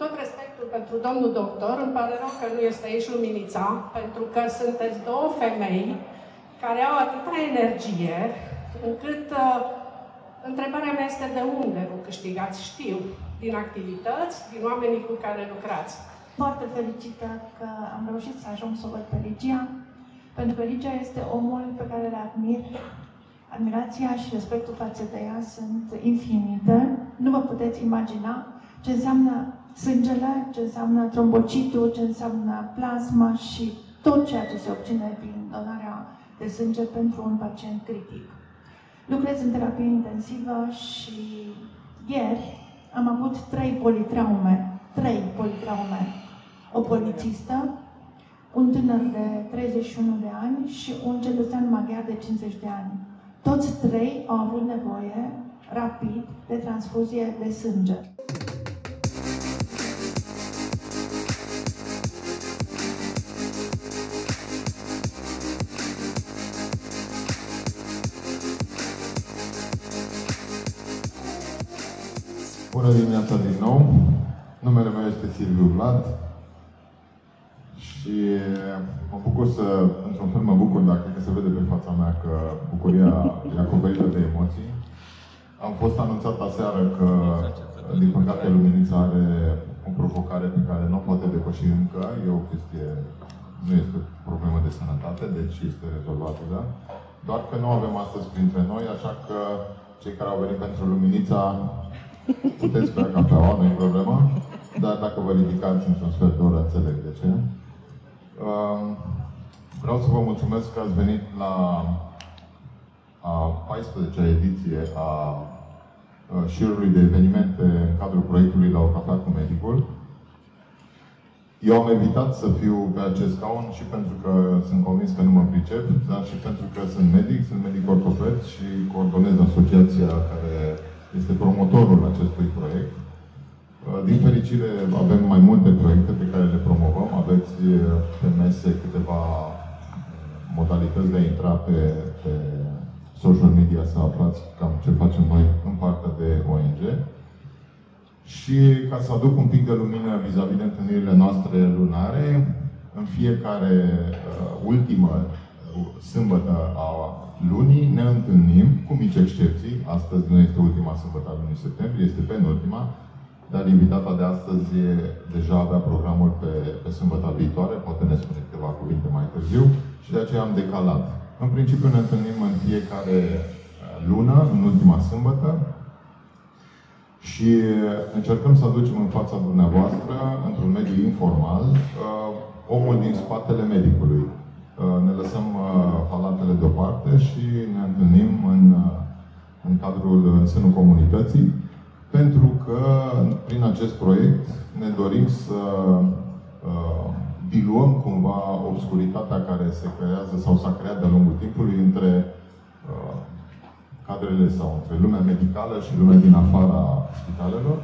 tot respectul pentru domnul doctor, îmi pare rău că nu este aici Luminița, pentru că sunteți două femei care au atâta energie, încât întrebarea mea este de unde vă câștigați? Știu, din activități, din oamenii cu care lucrați. Foarte fericită că am reușit să ajung să o văd pe Ligia, pentru că Ligia este omul pe care îl admir. Admirația și respectul față de ea sunt infinite. Nu vă puteți imagina ce înseamnă sângele, ce înseamnă trombocitul, ce înseamnă plasma și tot ceea ce se obține din donarea de sânge pentru un pacient critic. Lucrez în terapie intensivă și ieri am avut 3 politraume. O polițistă, un tânăr de 31 de ani și un cetățean maghiar de 50 de ani. Toți 3 au avut nevoie, rapid, de transfuzie de sânge. Bună dimineața din nou! Numele meu este Silviu Vlad și mă bucur într-un fel mă bucur, dar cred că se vede pe fața mea că bucuria e acoperită de emoții. Am fost anunțat aseară că, din păcate, Luminița are o provocare pe care nu o poate depăși încă. E o chestie, nu este o problemă de sănătate, deci este rezolvată, da? Doar că nu avem astăzi printre noi, așa că cei care au venit pentru Luminița puteți bea cafeaua, nu e problemă, dar dacă vă ridicați într-un sfert de oră, înțeleg de ce. Vreau să vă mulțumesc că ați venit la a 14-a ediție a șirului de evenimente în cadrul proiectului La o cafea cu medicul. Eu am evitat să fiu pe acest scaun și pentru că sunt convins că nu mă pricep, dar și pentru că sunt medic ortoped și coordonez asociația care este promotorul acestui proiect. Din fericire, avem mai multe proiecte pe care le promovăm. Aveți pe mese câteva modalități de a intra pe social media să aflați cam ce facem noi în partea de ONG. Și ca să aduc un pic de lumină vis-a-vis de întâlnirile noastre lunare, în fiecare ultimă sâmbătă a lunii ne întâlnim, cu mici excepții. Astăzi nu este ultima sâmbătă a lunii septembrie, este penultima, dar invitata de astăzi deja avea programul pe sâmbătă viitoare, poate ne spune câteva cuvinte mai târziu și de aceea am decalat. În principiu ne întâlnim în fiecare lună, în ultima sâmbătă, și încercăm să aducem în fața dumneavoastră, într-un mediu informal, omul din spatele medicului. Ne lăsăm palatele deoparte și ne întâlnim în sânul comunității, pentru că prin acest proiect ne dorim să diluăm cumva obscuritatea care se creează sau s-a creat de-a lungul timpului între cadrele sau între lumea medicală și lumea din afara spitalelor.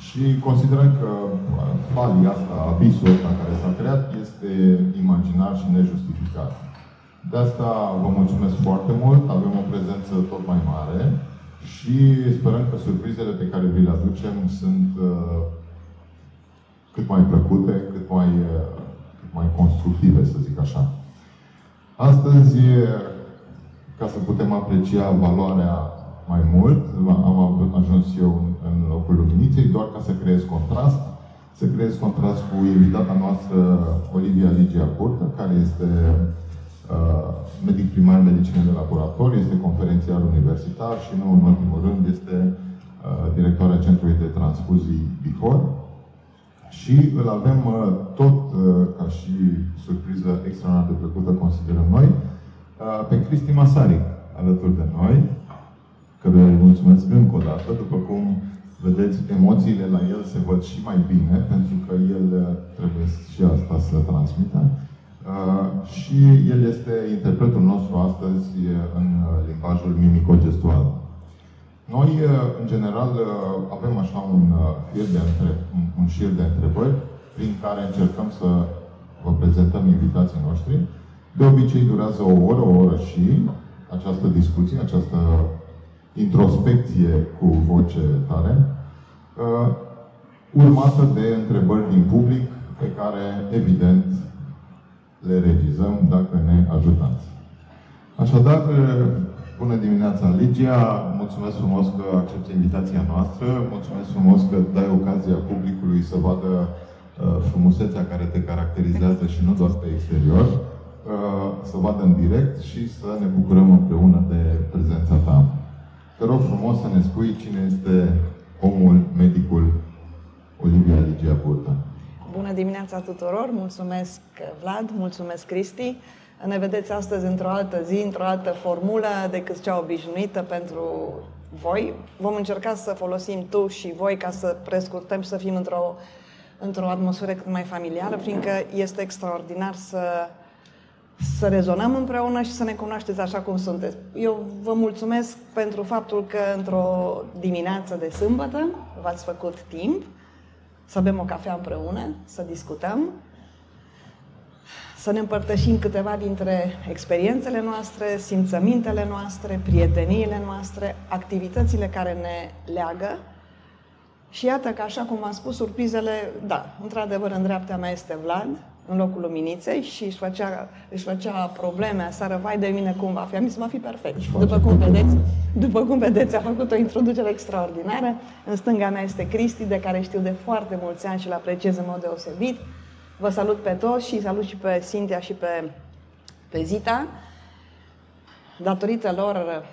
Și considerăm că falia asta, abisul ăsta care s-a creat, este imaginar și nejustificat. De asta vă mulțumesc foarte mult, avem o prezență tot mai mare și sperăm că surprizele pe care vi le aducem sunt cât mai plăcute, cât mai constructive, să zic așa. Astăzi, ca să putem aprecia valoarea mai mult, am ajuns eu în locul Luminiței, doar ca să creez contrast. Să creez contrast cu invitata noastră, Olivia Ligia Curtă, care este medic primar medicină de laborator, este conferențiar universitar și, nu în ultimul rând, este directoarea Centrului de Transfuzii Bihor. Și îl avem tot, ca și surpriză extraordinar de plăcută, considerăm noi, pe Cristi Masaric, alături de noi, căruia îi mulțumesc încă o dată. După cum vedeți, emoțiile la el se văd și mai bine, pentru că el trebuie și asta să transmită. Și el este interpretul nostru astăzi în limbajul mimico-gestual. Noi, în general, avem așa un șir de întrebări prin care încercăm să vă prezentăm invitații noștri. De obicei durează o oră și această discuție, această introspecție cu voce tare. urmată de întrebări din public, pe care, evident, le regizăm dacă ne ajutați. Așadar, bună dimineața, Ligia! Mulțumesc frumos că accepti invitația noastră, mulțumesc frumos că dai ocazia publicului să vadă frumusețea care te caracterizează și nu doar pe exterior, să vadă în direct și să ne bucurăm împreună de prezența ta. Te rog frumos să ne spui cine este omul, medicul Olivia Ligia Burta. Bună dimineața tuturor! Mulțumesc, Vlad, mulțumesc, Cristi. Ne vedeți astăzi într-o altă zi, într-o altă formulă decât cea obișnuită pentru voi. Vom încerca să folosim tu și voi ca să prescurtăm și să fim într-o atmosferă cât mai familiară, fiindcă este extraordinar să rezonăm împreună și să ne cunoașteți așa cum sunteți. Eu vă mulțumesc pentru faptul că într-o dimineață de sâmbătă v-ați făcut timp să bem o cafea împreună, să discutăm, să ne împărtășim câteva dintre experiențele noastre, simțămintele noastre, prieteniile noastre, activitățile care ne leagă. Și iată că, așa cum am spus, surprizele, da, într-adevăr, în dreapta mea este Vlad, în locul Luminiței, și își făcea probleme aseară, vai de mine cum va fi, am zis, va fi perfect. După cum vedeți, a făcut o introducere extraordinară. În stânga mea este Cristi, de care știu de foarte mulți ani și îl apreciez în mod deosebit. Vă salut pe toți și salut și pe Cynthia și pe Zita. Datorită lor,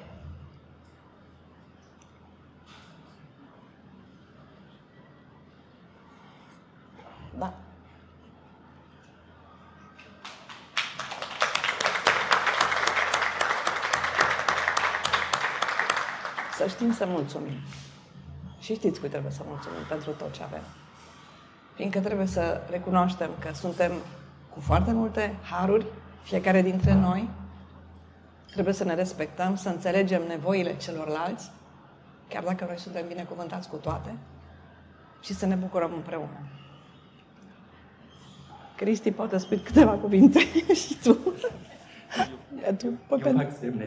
da. Să știm să mulțumim. Și știți cui trebuie să mulțumim pentru tot ce avem. Fiindcă trebuie să recunoaștem că suntem cu foarte multe haruri, fiecare dintre noi. Trebuie să ne respectăm, să înțelegem nevoile celorlalți, chiar dacă noi suntem binecuvântați cu toate, și să ne bucurăm împreună. Cristi, poate spui câteva cuvinte și tu. Eu fac semne.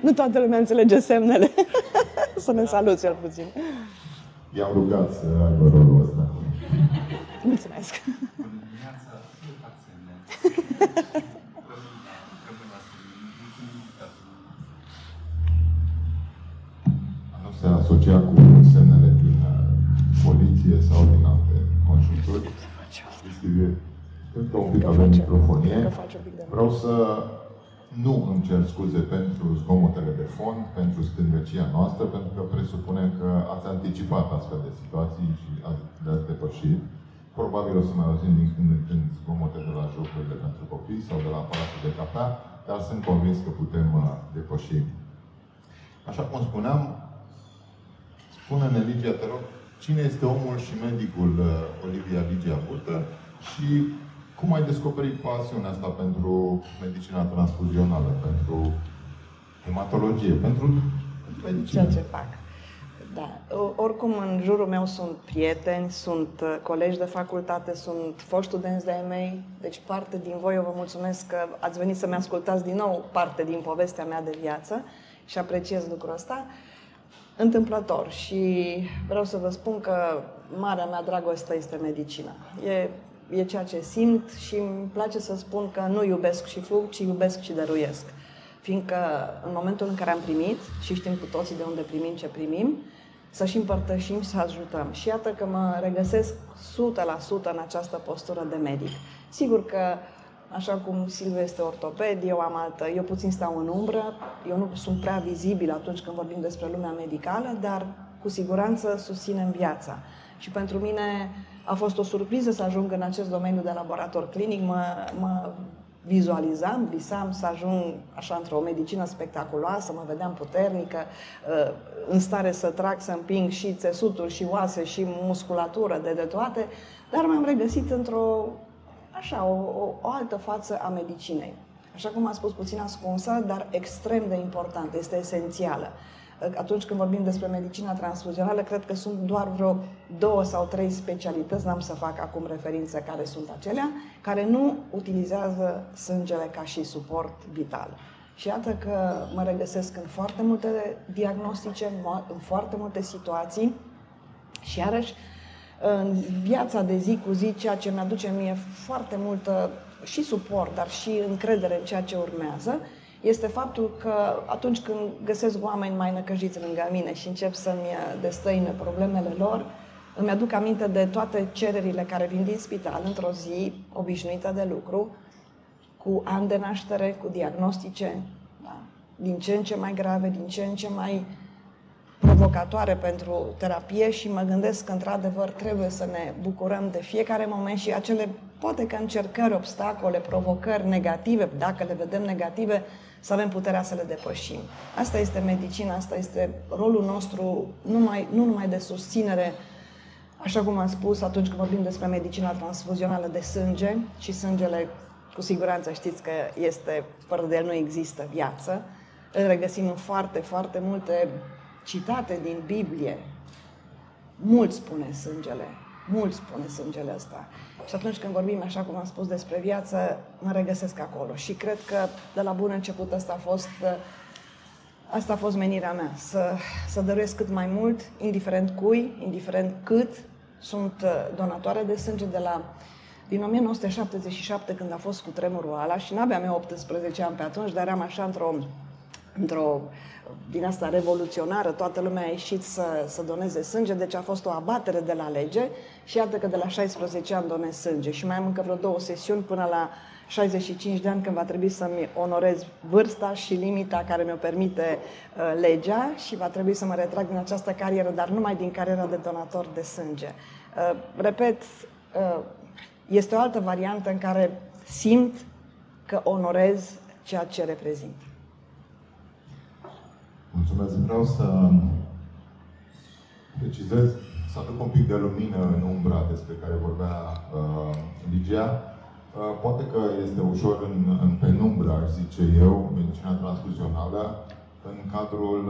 Nu toată lumea înțelege semnele. Să ne salut cel puțin. I-am rugat să aibă rolul ăsta. Mulțumesc. Bună dimineața, eu fac semne. Nu se asocia cu semnele din poliție sau din alte conjuncturi. Cred că un pic avem microfonie. Vreau să nu îmi cer scuze pentru zgomotele de fond, pentru stângăcia noastră, pentru că presupunem că ați anticipat astfel de situații și le-ați depășit. Probabil o să mai auzim din când în când zgomote de la jocurile pentru copii sau de la aparatul de cafea, dar sunt convins că putem depăși. Așa cum spuneam, spune-ne, Ligia, te rog, cine este omul și medicul Olivia Ligia Burta și cum ai descoperit pasiunea asta pentru medicina transfuzională, pentru hematologie, pentru medicină? Ceea ce fac. Da. Oricum, în jurul meu sunt prieteni, sunt colegi de facultate, sunt foști studenți de MA, deci parte din voi, eu vă mulțumesc că ați venit să-mi ascultați din nou parte din povestea mea de viață și apreciez lucrul ăsta. Întâmplător, și vreau să vă spun că marea mea dragoste este medicina. E ceea ce simt și îmi place să spun că nu iubesc și fug, ci iubesc și dăruiesc. Fiindcă în momentul în care am primit, și știm cu toții de unde primim ce primim, să și împărtășim și să ajutăm. Și iată că mă regăsesc 100% în această postură de medic. Sigur că, așa cum Silviu este ortoped, eu puțin stau în umbră, eu nu sunt prea vizibil atunci când vorbim despre lumea medicală, dar cu siguranță susținem viața. Și pentru mine a fost o surpriză să ajung în acest domeniu de laborator clinic. Mă vizualizam, visam să ajung așa într-o medicină spectaculoasă, mă vedeam puternică, în stare să trag, să împing și țesuturi, și oase, și musculatură, de toate, dar m-am regăsit într-o altă față a medicinei. Așa cum am spus, puțin ascunsă, dar extrem de importantă, este esențială. Atunci când vorbim despre medicina transfuzională, cred că sunt doar vreo 2 sau 3 specialități, n-am să fac acum referințe care sunt acelea, care nu utilizează sângele ca și suport vital. Și iată că mă regăsesc în foarte multe diagnostice, în foarte multe situații și iarăși în viața de zi cu zi, ceea ce mi-aduce mie foarte multă și suport, dar și încredere în ceea ce urmează, este faptul că atunci când găsesc oameni mai năcăjiți lângă mine și încep să-mi destăine problemele lor, îmi aduc aminte de toate cererile care vin din spital într-o zi obișnuită de lucru, cu ani de naștere, cu diagnostice, da, din ce în ce mai grave, din ce în ce mai provocatoare pentru terapie și mă gândesc că, într-adevăr, trebuie să ne bucurăm de fiecare moment și acele, poate că încercări, obstacole, provocări negative, dacă le vedem negative, să avem puterea să le depășim. Asta este medicina, asta este rolul nostru, nu numai de susținere, așa cum am spus atunci când vorbim despre medicina transfuzională de sânge, și sângele, cu siguranță știți că este, fără de el nu există viață. Îl regăsim în foarte, foarte multe citate din Biblie. Mult spune sângele ăsta. Și atunci când vorbim, așa cum am spus, despre viață, mă regăsesc acolo. Și cred că de la bun început asta a fost menirea mea, să dăruiesc cât mai mult, indiferent cui, indiferent cât. Sunt donatoare de sânge din 1977, când a fost cutremurul ăla, și n-aveam eu 18 ani pe atunci, dar eram așa într-o din asta revoluționară, toată lumea a ieșit să doneze sânge, deci a fost o abatere de la lege și iată că de la 16 ani donez sânge și mai am încă vreo 2 sesiuni până la 65 de ani, când va trebui să-mi onorez vârsta și limita care mi-o permite legea și va trebui să mă retrag din această carieră, dar numai din cariera de donator de sânge. Repet, este o altă variantă în care simt că onorez ceea ce reprezint. Mulțumesc. Vreau să precizez, să aduc un pic de lumină în umbra despre care vorbea Ligia. Poate că este ușor în penumbră, aș zice eu, medicina transfuzională în cadrul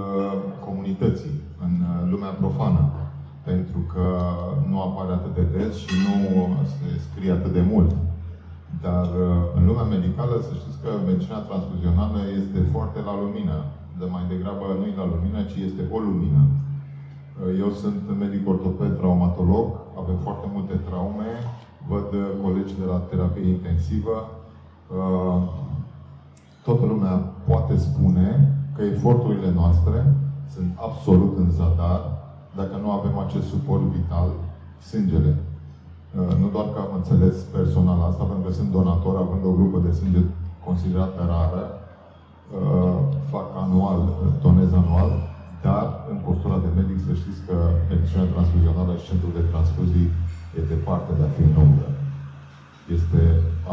comunității, în lumea profană, pentru că nu apare atât de des și nu se scrie atât de mult. Dar în lumea medicală, să știți că medicina transfuzională este foarte la lumină. De mai degrabă nu e la lumină, ci este o lumină. Eu sunt medic ortoped, traumatolog, avem foarte multe traume, văd colegi de la terapie intensivă. Toată lumea poate spune că eforturile noastre sunt absolut în zadar dacă nu avem acest suport vital, sângele. Nu doar că am înțeles personal asta, pentru că sunt donator, având o grupă de sânge considerată rară, fac anual, donez anual, dar în postura de medic să știți că medicina transfuzională și centrul de transfuzii e departe de a fi în umbră. Este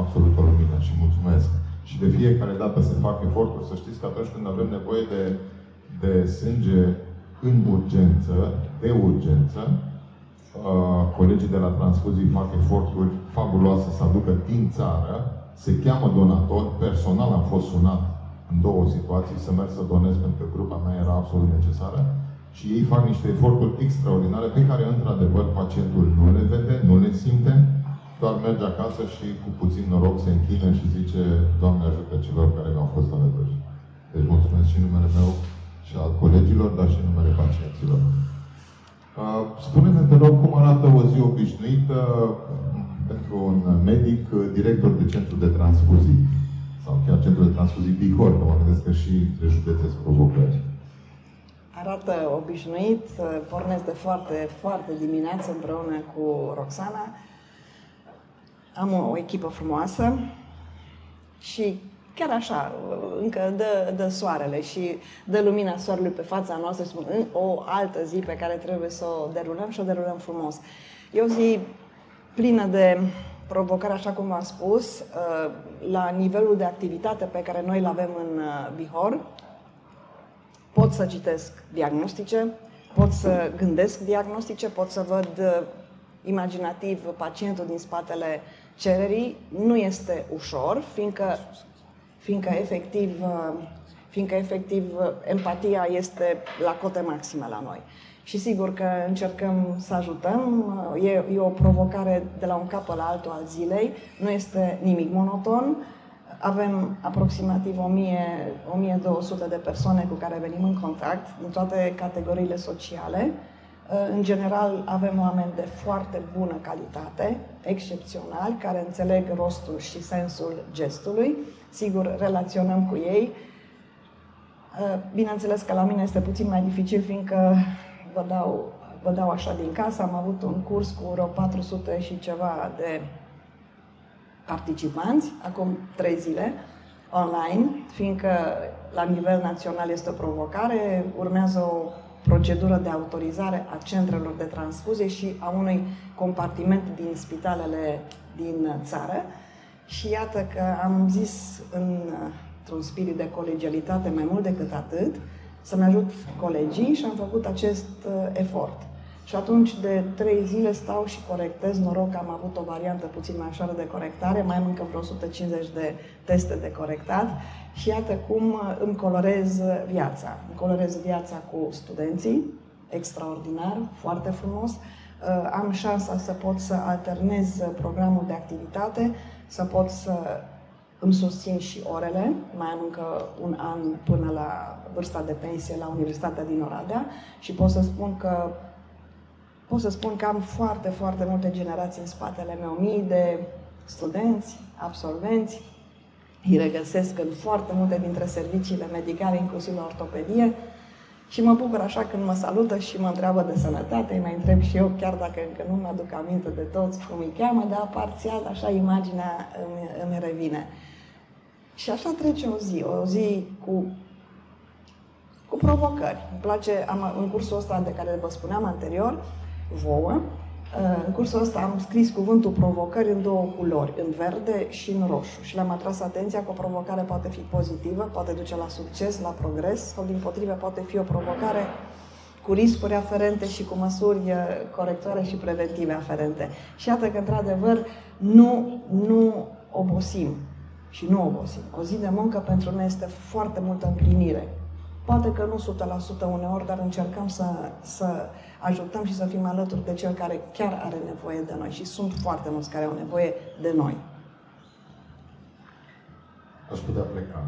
absolut o lumină și mulțumesc. Și de fiecare dată se fac eforturi, să știți că atunci când avem nevoie de sânge în urgență, de urgență, colegii de la transfuzii fac eforturi fabuloase să aducă din țară, se cheamă donator, personal am fost sunat în 2 situații să merg să donez pentru că grupa mea era absolut necesară și ei fac niște eforturi extraordinare pe care, într-adevăr, pacientul nu le vede, nu le simte, doar merge acasă și cu puțin noroc se închină și zice: Doamne ajută celor care mi-au fost alături. Deci mulțumesc și în numele meu și al colegilor, dar și în numele pacienților. Spune-ne, te rog, cum arată o zi obișnuită pentru un medic, director de centru de transfuzii. Sau chiar centrul de transfuzii Bihor, că mă gândesc că și de județe sunt provocări. Arată obișnuit, pornesc de foarte, foarte dimineață împreună cu Roxana. Am o echipă frumoasă și chiar așa, încă dă soarele și dă lumina soarelui pe fața noastră, spun, o altă zi pe care trebuie să o derulăm și o derulăm frumos. E o zi plină de provocare, așa cum v-am spus, la nivelul de activitate pe care noi îl avem în Bihor. Pot să citesc diagnostice, pot să gândesc diagnostice, pot să văd imaginativ pacientul din spatele cererii. Nu este ușor, fiindcă efectiv empatia este la cote maxime la noi. Și sigur că încercăm să ajutăm, e o provocare de la un capăt la altul al zilei, nu este nimic monoton. avem aproximativ 1200 de persoane cu care venim în contact, din toate categoriile sociale. În general, avem oameni de foarte bună calitate, excepționali, care înțeleg rostul și sensul gestului. Sigur, relaționăm cu ei. Bineînțeles că la mine este puțin mai dificil, fiindcă vă dau așa din casă. Am avut un curs cu vreo 400 și ceva de participanți, acum 3 zile, online, fiindcă la nivel național este o provocare, urmează o procedură de autorizare a centrelor de transfuzie și a unui compartiment din spitalele din țară. Și iată că am zis într-un spirit de colegialitate mai mult decât atât, să-mi ajut colegii și am făcut acest efort. Și atunci de 3 zile stau și corectez, noroc că am avut o variantă puțin mai ușoară de corectare, mai am încă vreo 150 de teste de corectat și iată cum îmi colorez viața. Îmi colorez viața cu studenții, extraordinar, foarte frumos. Am șansa să pot să alternez programul de activitate, să pot să îmi susțin și orele, mai am încă un an până la vârsta de pensie la Universitatea din Oradea și pot să spun că am foarte, foarte multe generații în spatele meu, mii de studenți, absolvenți, îi regăsesc în foarte multe dintre serviciile medicale, inclusiv la ortopedie, și mă bucur așa când mă salută și mă întreabă de sănătate, îi mai întreb și eu, chiar dacă încă nu mă aduc aminte de toți cum îi cheamă, dar parțial așa imaginea îmi revine. Și așa trece o zi cu provocări. Îmi place, în cursul ăsta de care vă spuneam anterior, vouă, în cursul ăsta am scris cuvântul provocări în 2 culori, în verde și în roșu. Și le-am atras atenția că o provocare poate fi pozitivă, poate duce la succes, la progres, sau dimpotrivă poate fi o provocare cu riscuri aferente și cu măsuri corectoare și preventive aferente. Și iată că, într-adevăr, nu obosim. Și nu obosim. O zi de muncă pentru noi este foarte multă împlinire. Poate că nu 100% uneori, dar încercăm să ajutăm și să fim alături de cel care chiar are nevoie de noi. Și sunt foarte mulți care au nevoie de noi. Aș putea pleca.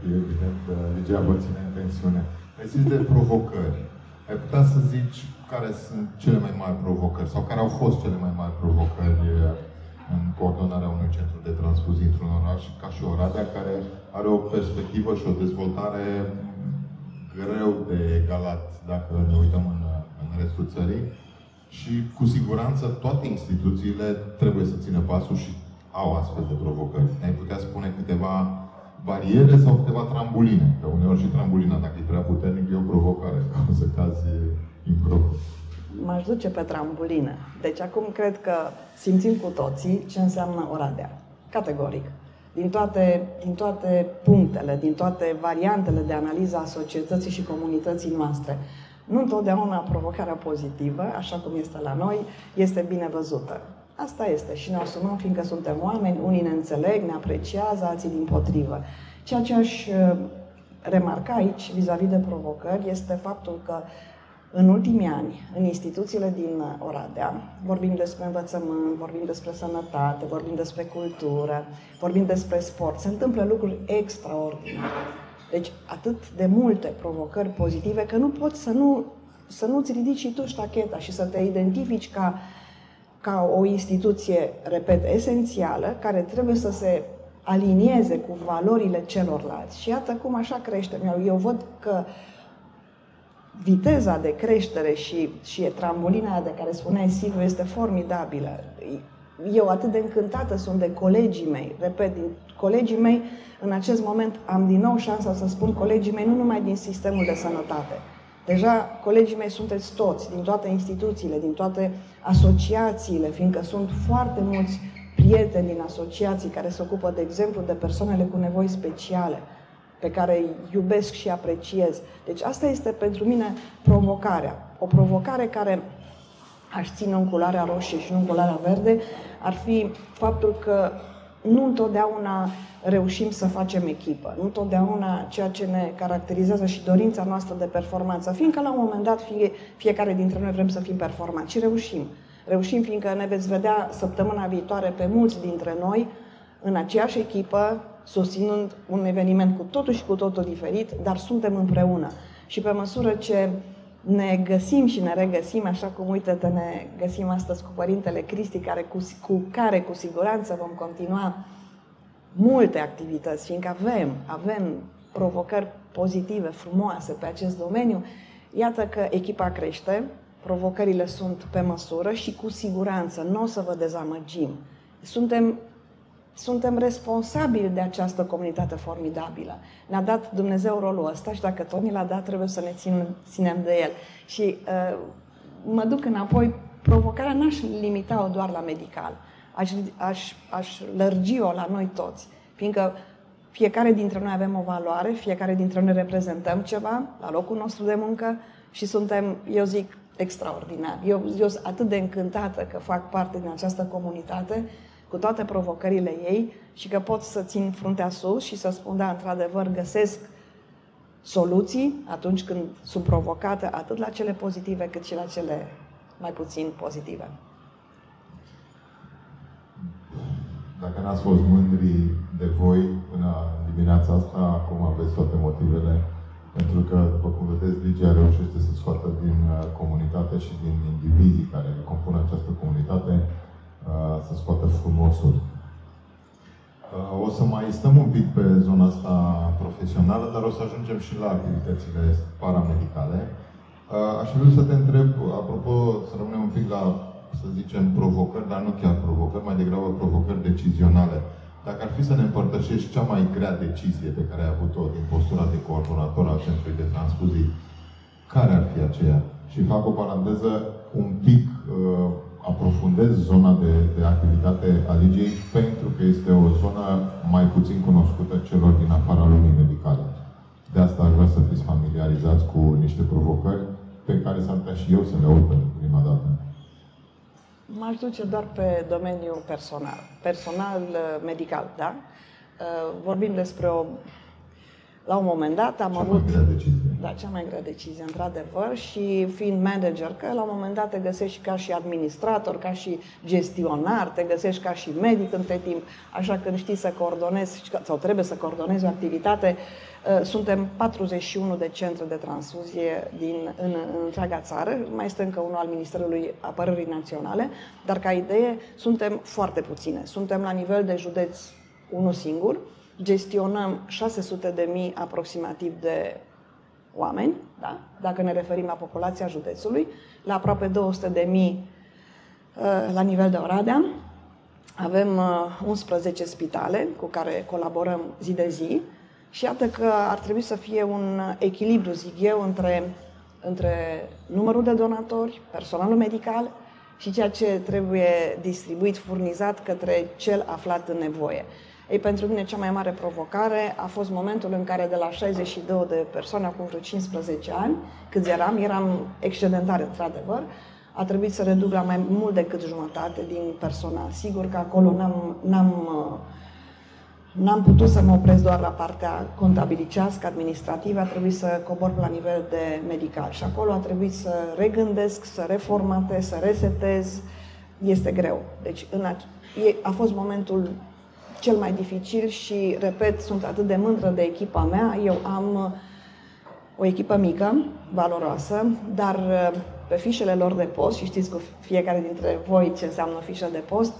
E evident, degeaba ține în tensiune. Ai zis de provocări. Ai putea să zici care sunt cele mai mari provocări sau care au fost cele mai mari provocări în coordonarea unui centru de transfuzie într-un oraș ca și Oradea, care are o perspectivă și o dezvoltare greu de egalat dacă ne uităm în restul țării. Și cu siguranță toate instituțiile trebuie să țină pasul și au astfel de provocări. Ai putea spune câteva bariere sau câteva trambuline? Că uneori și trambulina, dacă e prea puternic, e o provocare. O să cazi impropriu. M-aș duce pe trambulină. Deci acum cred că simțim cu toții ce înseamnă Oradea. Categoric. Din toate punctele, din toate variantele de analiză a societății și comunității noastre. Nu întotdeauna provocarea pozitivă, așa cum este la noi, este bine văzută. Asta este și ne asumăm fiindcă suntem oameni, unii ne înțeleg, ne apreciază, alții dimpotrivă. Ceea ce aș remarca aici, vis-a-vis de provocări, este faptul că în ultimii ani, în instituțiile din Oradea, vorbim despre învățământ, vorbim despre sănătate, vorbim despre cultură, vorbim despre sport, se întâmplă lucruri extraordinare. Deci atât de multe provocări pozitive că nu poți să nu-ți ridici și tu ștacheta și să te identifici ca o instituție, repet, esențială, care trebuie să se alinieze cu valorile celorlalți. Și iată cum așa creștem. Eu văd că viteza de creștere și trambolina de care spuneai, Silviu, este formidabilă. Eu atât de încântată sunt de colegii mei, repet, din colegii mei, în acest moment am din nou șansa să spun colegii mei, nu numai din sistemul de sănătate. Deja colegii mei sunteți toți, din toate instituțiile, din toate asociațiile, fiindcă sunt foarte mulți prieteni din asociații care se ocupă, de exemplu, de persoanele cu nevoi speciale, pe care îi iubesc și apreciez. Deci asta este pentru mine provocarea. O provocare care aș ține în culoarea roșie și nu în culoarea verde, ar fi faptul că nu întotdeauna reușim să facem echipă. Nu întotdeauna ceea ce ne caracterizează și dorința noastră de performanță, fiindcă la un moment dat fiecare dintre noi vrem să fim performanți și reușim. Reușim fiindcă ne veți vedea săptămâna viitoare pe mulți dintre noi în aceeași echipă, susținând un eveniment cu totul și cu totul diferit, dar suntem împreună. Și pe măsură ce ne găsim și ne regăsim, așa cum, uite-te, ne găsim astăzi cu Părintele Cristi, cu care cu siguranță vom continua multe activități, fiindcă avem provocări pozitive, frumoase pe acest domeniu. Iată că echipa crește, provocările sunt pe măsură și cu siguranță nu o să vă dezamăgim. Suntem responsabili de această comunitate formidabilă. Ne-a dat Dumnezeu rolul ăsta și dacă tot ni l-a dat, trebuie să ne ținem de el. Și mă duc înapoi, provocarea n-aș limita-o doar la medical. Aș lărgi-o la noi toți, fiindcă fiecare dintre noi avem o valoare, fiecare dintre noi reprezentăm ceva la locul nostru de muncă și suntem, eu zic, extraordinari. Eu sunt atât de încântată că fac parte din această comunitate, cu toate provocările ei și că pot să țin fruntea sus și să spun, da, într-adevăr, găsesc soluții atunci când sunt provocate atât la cele pozitive cât și la cele mai puțin pozitive. Dacă n-ați fost mândri de voi până dimineața asta, acum aveți toate motivele, pentru că, după cum vedeți, Ligia reușește să scoată din comunitate și din indivizii care compun această comunitate să scoată frumosul. O să mai stăm un pic pe zona asta profesională, dar o să ajungem și la activitățile paramedicale. Aș vrea să te întreb, apropo, să rămânem un pic la, să zicem, provocări, dar nu chiar provocări, mai degrabă provocări decizionale. Dacă ar fi să ne împărtășești cea mai grea decizie pe care ai avut-o din postura de coordonator al Centrului de Transfuzii, care ar fi aceea? Și fac o paranteză, un pic aprofundez zona de activitate a Ligiei, pentru că este o zonă mai puțin cunoscută celor din afara lumii medicale. De asta aș vrea să fiți familiarizați cu niște provocări pe care s-ar putea și eu să le aud pentru prima dată. M-aș duce doar pe domeniul personal medical, da? Vorbim despre la un moment dat am avut... Cea mai grea decizie. Da, cea mai grea decizie, într-adevăr, și fiind manager, că la un moment dat te găsești ca și administrator, ca și gestionar, te găsești ca și medic între timp, așa când știi să coordonezi, sau trebuie să coordonezi o activitate. Suntem 41 de centre de transfuzie în întreaga țară, mai este încă unul al Ministerului Apărării Naționale, dar ca idee suntem foarte puține. Suntem la nivel de județ unul singur, gestionăm 600.000 aproximativ de oameni, da? Dacă ne referim la populația județului, la aproape 200.000 la nivel de Oradea. Avem 11 spitale cu care colaborăm zi de zi și iată că ar trebui să fie un echilibru, zic eu, între numărul de donatori, personalul medical și ceea ce trebuie distribuit, furnizat către cel aflat în nevoie. Ei, pentru mine cea mai mare provocare a fost momentul în care de la 62 de persoane, acum vreo 15 ani, câți eram excedentar într-adevăr, a trebuit să reduc la mai mult decât jumătate din personal. Sigur că acolo n-am putut să mă opresc doar la partea contabilicească, administrativă, a trebuit să cobor la nivel de medical. Și acolo a trebuit să regândesc, să reformatez, să resetez. Este greu. Deci a fost momentul cel mai dificil și, repet, sunt atât de mândră de echipa mea. Eu am o echipă mică, valoroasă, dar pe fișele lor de post, și știți cu fiecare dintre voi ce înseamnă o fișă de post,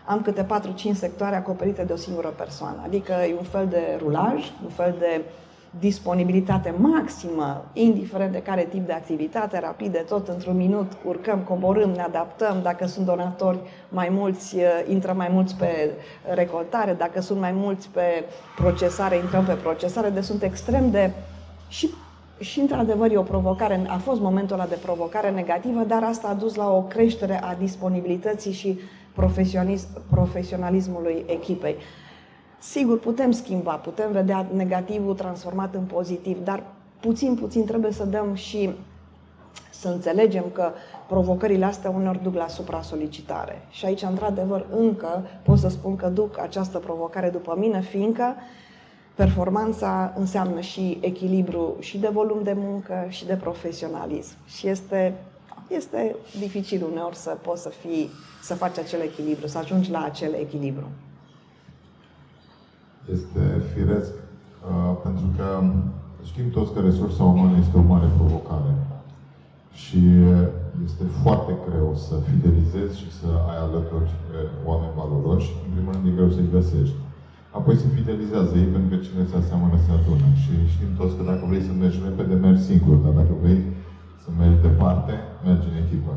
am câte 4-5 sectoare acoperite de o singură persoană. Adică e un fel de rulaj, un fel de disponibilitate maximă, indiferent de care tip de activitate, rapid de tot, într-un minut, urcăm, coborâm, ne adaptăm. Dacă sunt donatori mai mulți, intrăm mai mulți pe recoltare, dacă sunt mai mulți pe procesare, intrăm pe procesare. Deci sunt extrem de... Și într-adevăr e o provocare, a fost momentul ăla de provocare negativă, dar asta a dus la o creștere a disponibilității și profesionalismului echipei. Sigur, putem schimba, putem vedea negativul transformat în pozitiv, dar puțin trebuie să dăm și să înțelegem că provocările astea uneori duc la supra-solicitare. Și aici, într-adevăr, încă pot să spun că duc această provocare după mine, fiindcă performanța înseamnă și echilibru și de volum de muncă și de profesionalism. Și este dificil uneori să poți să faci acel echilibru, să ajungi la acel echilibru. este firesc, pentru că știm toți că resursa umană este o mare provocare și este foarte greu să fidelizezi și să ai alături oameni valoroși. În primul rând e greu să-i găsești. Apoi se fidelizează ei, pentru că cine se aseamănă se adună. Și știm toți că dacă vrei să mergi repede, mergi singur, dar dacă vrei să mergi departe, mergi în echipă.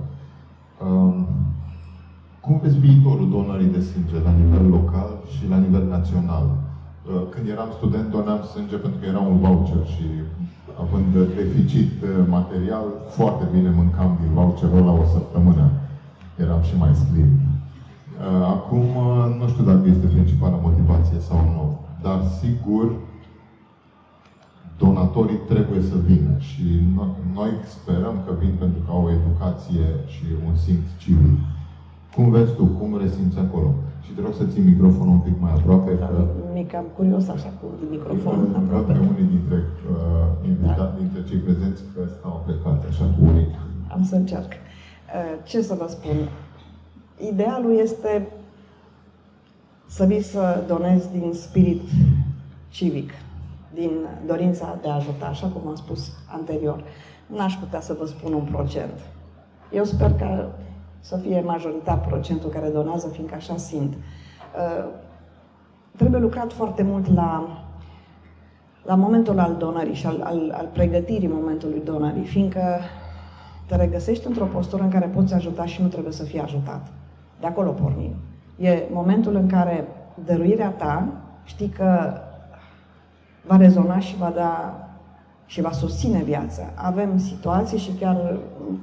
Cum vezi viitorul donării de sânge la nivel local și la nivel național? Când eram student, donam sânge pentru că era un voucher și, având deficit material, foarte bine mâncam din voucherul la o săptămână. Eram și mai slim. Acum, nu știu dacă este principala motivație sau nu, dar sigur, donatorii trebuie să vină și noi sperăm că vin pentru că au o educație și un simț civic. Cum vezi tu? Cum resimți acolo? Și te rog să ții microfonul un pic mai aproape. Mi cam curios așa cu microfonul aproape. Pe unii dintre invitați, dintre cei prezenți, că stau plecat, așa cu unii. Am să încerc. Ce să vă spun? Idealul este să vii să donezi din spirit civic, din dorința de a ajuta, așa cum am spus anterior. N-aș putea să vă spun un procent. Eu sper că să fie majoritar procentul care donează, fiindcă așa simt. Trebuie lucrat foarte mult la momentul al donării și al pregătirii momentului donării, fiindcă te regăsești într-o postură în care poți ajuta și nu trebuie să fii ajutat. De acolo pornim. E momentul în care dăruirea ta știi că va rezona și va da și va susține viața. Avem situații și chiar îmi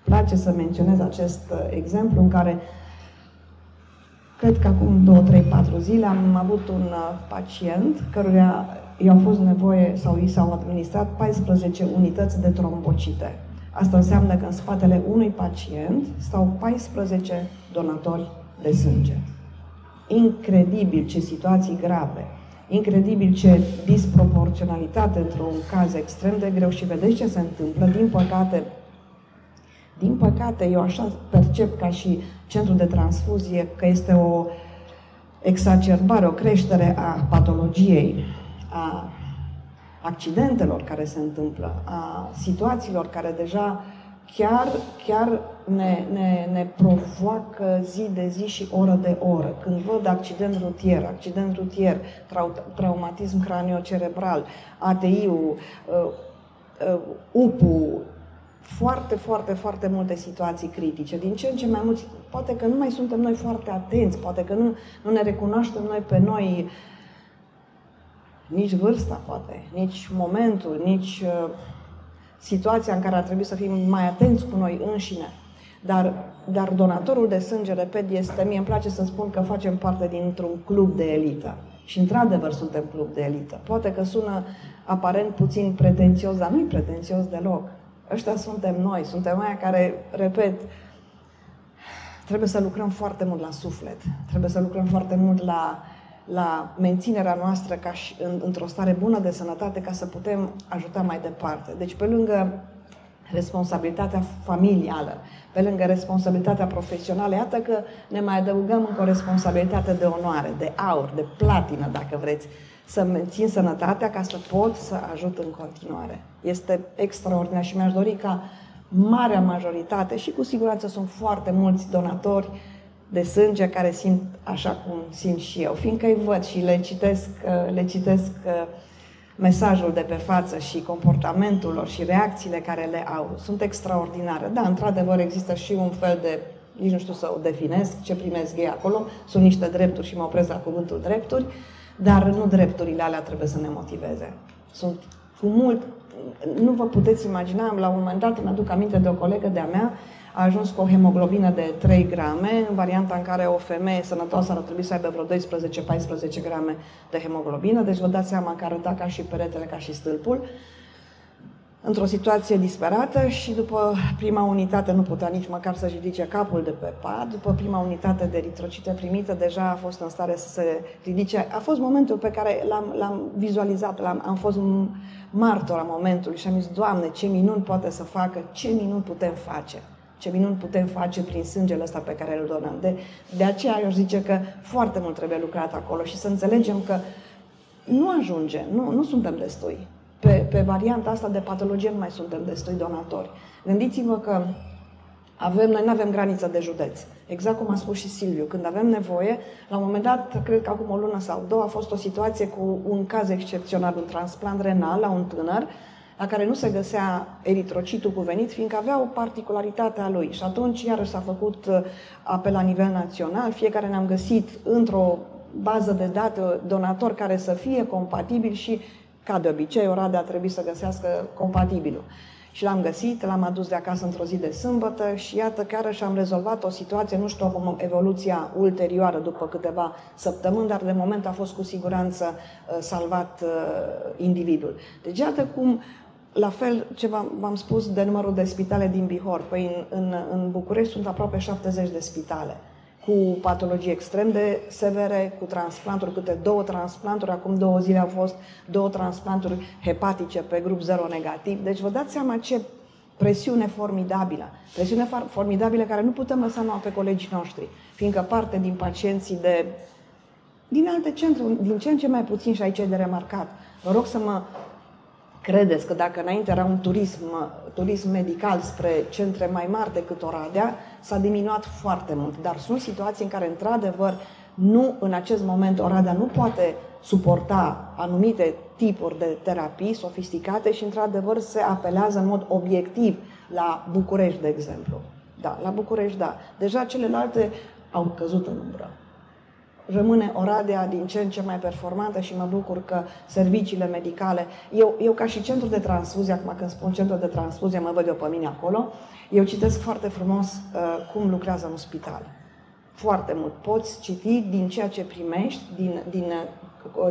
place să menționez acest exemplu în care cred că acum 2, 3, 4 zile am avut un pacient căruia i-au fost nevoie sau i s-au administrat 14 unități de trombocite. Asta înseamnă că în spatele unui pacient stau 14 donatori de sânge. Incredibil ce situații grave, incredibil ce disproporționalitate într-un caz extrem de greu și vedeți ce se întâmplă. Din păcate, eu așa percep ca și centru de transfuzie că este o exacerbare, o creștere a patologiei, a accidentelor care se întâmplă, a situațiilor care deja chiar ne provoacă zi de zi și oră de oră. Când văd accident rutier, traumatism craniocerebral, ATI-ul, UP-ul, foarte multe situații critice. Din ce în ce mai mulți, poate că nu mai suntem noi foarte atenți, poate că nu ne recunoaștem noi pe noi, nici vârsta, poate, nici momentul, nici situația în care ar trebui să fim mai atenți cu noi înșine. Dar donatorul de sânge, repet, mie îmi place să spun că facem parte dintr-un club de elită. Și într-adevăr suntem club de elită. Poate că sună aparent puțin pretențios, dar nu-i pretențios deloc. Ăștia suntem noi, suntem aia care, repet, trebuie să lucrăm foarte mult la suflet, trebuie să lucrăm foarte mult la menținerea noastră ca și într-o stare bună de sănătate ca să putem ajuta mai departe. Deci, pe lângă responsabilitatea familială, pe lângă responsabilitatea profesională, iată că ne mai adăugăm încă o responsabilitate de onoare, de aur, de platină, dacă vreți, să mențin sănătatea ca să pot să ajut în continuare. Este extraordinar și mi-aș dori ca marea majoritate, și cu siguranță sunt foarte mulți donatori de sânge care simt așa cum simt și eu, fiindcă îi văd și le citesc mesajul de pe față și comportamentul lor și reacțiile care le au. Sunt extraordinare. Da, într-adevăr există și un fel de, nici nu știu să o definesc, ce primesc ei acolo, sunt niște drepturi și mă opresc la cuvântul drepturi, dar nu drepturile alea trebuie să ne motiveze. Sunt cu mult, nu vă puteți imagina, la un moment dat îmi aduc aminte de o colegă de-a mea, a ajuns cu o hemoglobină de 3 grame, în varianta în care o femeie sănătoasă ar trebui să aibă vreo 12-14 grame de hemoglobină, deci vă dați seama că arăta ca și peretele, ca și stâlpul, într-o situație disperată și după prima unitate nu putea nici măcar să-și ridice capul de pe pat, după prima unitate de eritrocite primită deja a fost în stare să se ridice. A fost momentul pe care l-am vizualizat, am fost martor a momentului și am zis, Doamne, ce minuni poate să facă, ce minuni putem face. Ce minuni putem face prin sângele ăsta pe care îl donăm. De aceea eu zice că foarte mult trebuie lucrat acolo și să înțelegem că nu ajunge, nu suntem destui. Pe varianta asta de patologie nu mai suntem destui donatori. Gândiți-vă că noi nu avem graniță de județ. Exact cum a spus și Silviu, când avem nevoie, la un moment dat, cred că acum o lună sau două, a fost o situație cu un caz excepțional, un transplant renal la un tânăr, la care nu se găsea eritrocitul cuvenit, fiindcă avea o particularitate a lui. Și atunci, iarăși, s-a făcut apel la nivel național, fiecare ne-am găsit într-o bază de date donator care să fie compatibil și, ca de obicei, Oradea a trebuit să găsească compatibilul. Și l-am găsit, l-am adus de acasă într-o zi de sâmbătă și iată că iarăși am rezolvat o situație, nu știu acum evoluția ulterioară după câteva săptămâni, dar de moment a fost cu siguranță salvat individul. Deci iată cum, la fel ce v-am spus de numărul de spitale din Bihor, păi în București sunt aproape 70 de spitale, cu patologii extrem de severe, cu transplanturi, câte 2 transplanturi. Acum 2 zile au fost 2 transplanturi hepatice pe grup 0 negativ. Deci vă dați seama ce presiune formidabilă. Presiune formidabilă care nu putem lăsa numai pe colegii noștri, fiindcă parte din pacienții din alte centre, din ce în ce mai puțin, și aici e de remarcat. Vă rog să mă credeți că dacă înainte era un turism medical spre centre mai mari decât Oradea, s-a diminuat foarte mult. Dar sunt situații în care, într-adevăr, în acest moment Oradea nu poate suporta anumite tipuri de terapii sofisticate și, într-adevăr, se apelează în mod obiectiv la București, de exemplu. Da, la București, da. Deja celelalte au căzut în umbră. Rămâne Oradea din ce în ce mai performantă și mă bucur că serviciile medicale, eu ca și centru de transfuzie, acum când spun centru de transfuzie, mă văd eu pe mine acolo, eu citesc foarte frumos cum lucrează în spital. Foarte mult. Poți citi din ceea ce primești,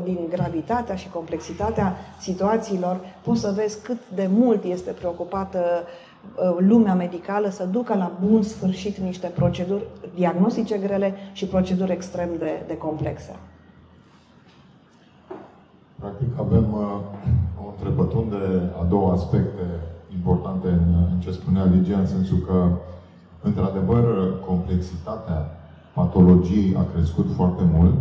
din gravitatea și complexitatea situațiilor, poți să vezi cât de mult este preocupată lumea medicală să ducă la bun sfârșit niște proceduri diagnostice grele și proceduri extrem de complexe. Practic avem o întrepătrundere a 2 aspecte importante în ce spunea Ligia, în sensul că, într-adevăr, complexitatea patologiei a crescut foarte mult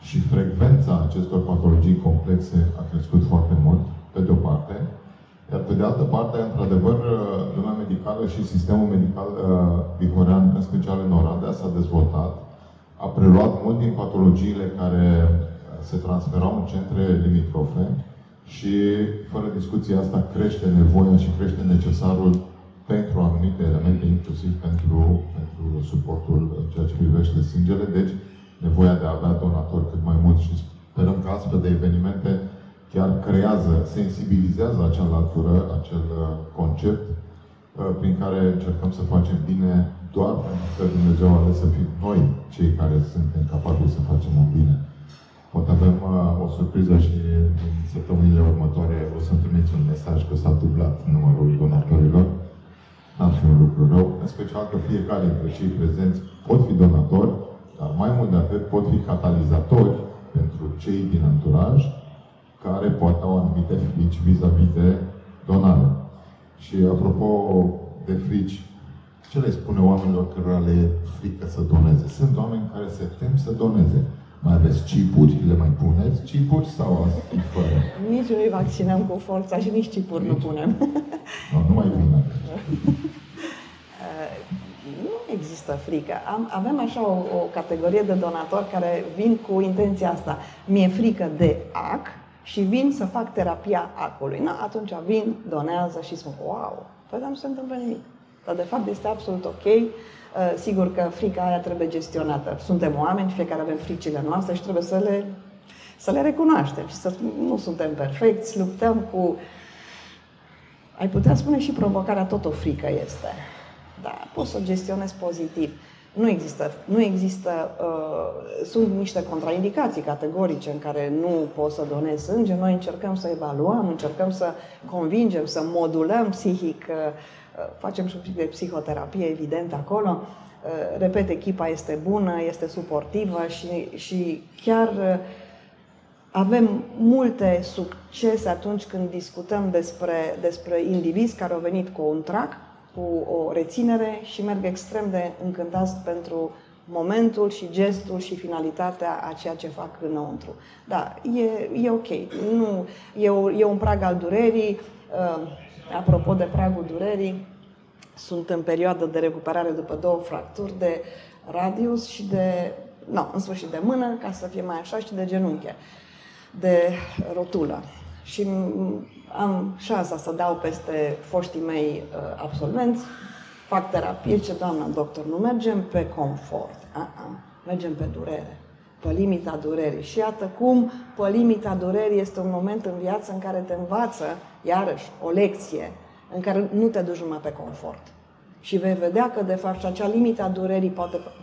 și frecvența acestor patologii complexe a crescut foarte mult, pe de o parte. Iar pe de altă parte, într-adevăr, lumea medicală și sistemul medical bihorean, în special în Oradea, s-a dezvoltat, a preluat mult din patologiile care se transferau în centre limitrofe și, fără discuție, asta crește nevoia și crește necesarul pentru anumite elemente, inclusiv pentru suportul ceea ce privește sângele, deci nevoia de a avea donatori cât mai mulți și sperăm că astfel de evenimente chiar creează, sensibilizează acea latură, acel concept prin care încercăm să facem bine doar pentru că Dumnezeu a ales să fim noi cei care suntem capabili să facem un bine. Poate avem o surpriză și în săptămânile următoare o să-mi trimiți un mesaj că s-a dublat numărul donatorilor. N-ar fi un lucru rău, în special că fiecare dintre cei prezenți pot fi donatori, dar mai mult de atât pot fi catalizatori pentru cei din anturaj care poate au anumite frici vis-a-vis de donare. Și apropo de frici, ce le spune oamenilor cărora le e frică să doneze? Sunt oameni care se tem să doneze. Mai aveți chipuri? Le mai puneți chipuri sau fără? Nici nu-i vaccinăm cu forța și nici chipuri nu punem. Nu mai bine. Nu există frică. Avem așa o categorie de donatori care vin cu intenția asta. Mi-e frică de AC și vin să fac terapia AC-ului. Atunci vin, donează și spun, wow, păi dar nu se întâmplă nimic. Dar de fapt este absolut ok. Sigur că frica aia trebuie gestionată. Suntem oameni, fiecare avem fricile noastre și trebuie să le recunoaștem și să nu suntem perfecți, luptăm cu, ai putea spune și provocarea, tot o frică este. Dar poți să o gestionezi pozitiv. Nu există, sunt niște contraindicații categorice în care nu poți să donezi sânge. Noi încercăm să evaluăm, încercăm să convingem, să modulăm psihic, facem și un pic de psihoterapie, evident, acolo. Repet, echipa este bună, este suportivă și chiar avem multe succese atunci când discutăm despre indivizi care au venit cu un trac, cu o reținere și merg extrem de încântați pentru momentul și gestul și finalitatea a ceea ce fac înăuntru. Da, e ok. Nu, e un prag al durerii. Apropo de pragul durerii, sunt în perioadă de recuperare după 2 fracturi de radius și în sfârșit de mână, ca să fie mai așa, și de genunchi, de rotulă. Și am șansa să dau peste foștii mei absolvenți, fac terapie, ce doamna doctor, nu mergem pe confort, mergem pe durere, pe limita durerii. Și iată cum pe limita durerii este un moment în viață în care te învață, iarăși, o lecție în care nu te duci numai pe confort. Și vei vedea că, de fapt, acea limită a durerii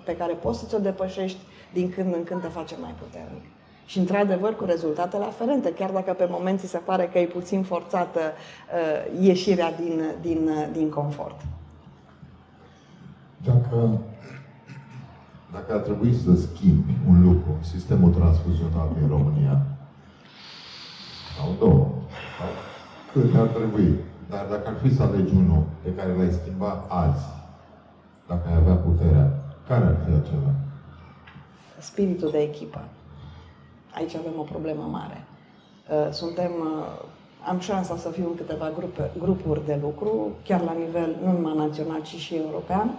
pe care poți să ți-o depășești, din când în când te face mai puternic. Și, într-adevăr, cu rezultatele aferente, chiar dacă pe moment ți se pare că e puțin forțată ieșirea din confort. Dacă ar trebui să schimbi un lucru, sistemul transfuzional din România, sau 2, cât ar trebui? Dar dacă ar fi să alegi unul pe care l-ai schimba azi, dacă ai avea puterea, care ar fi acela? Spiritul de echipă. Aici avem o problemă mare. Am șansa să fiu în câteva grupuri de lucru, chiar la nivel nu numai național, ci și european.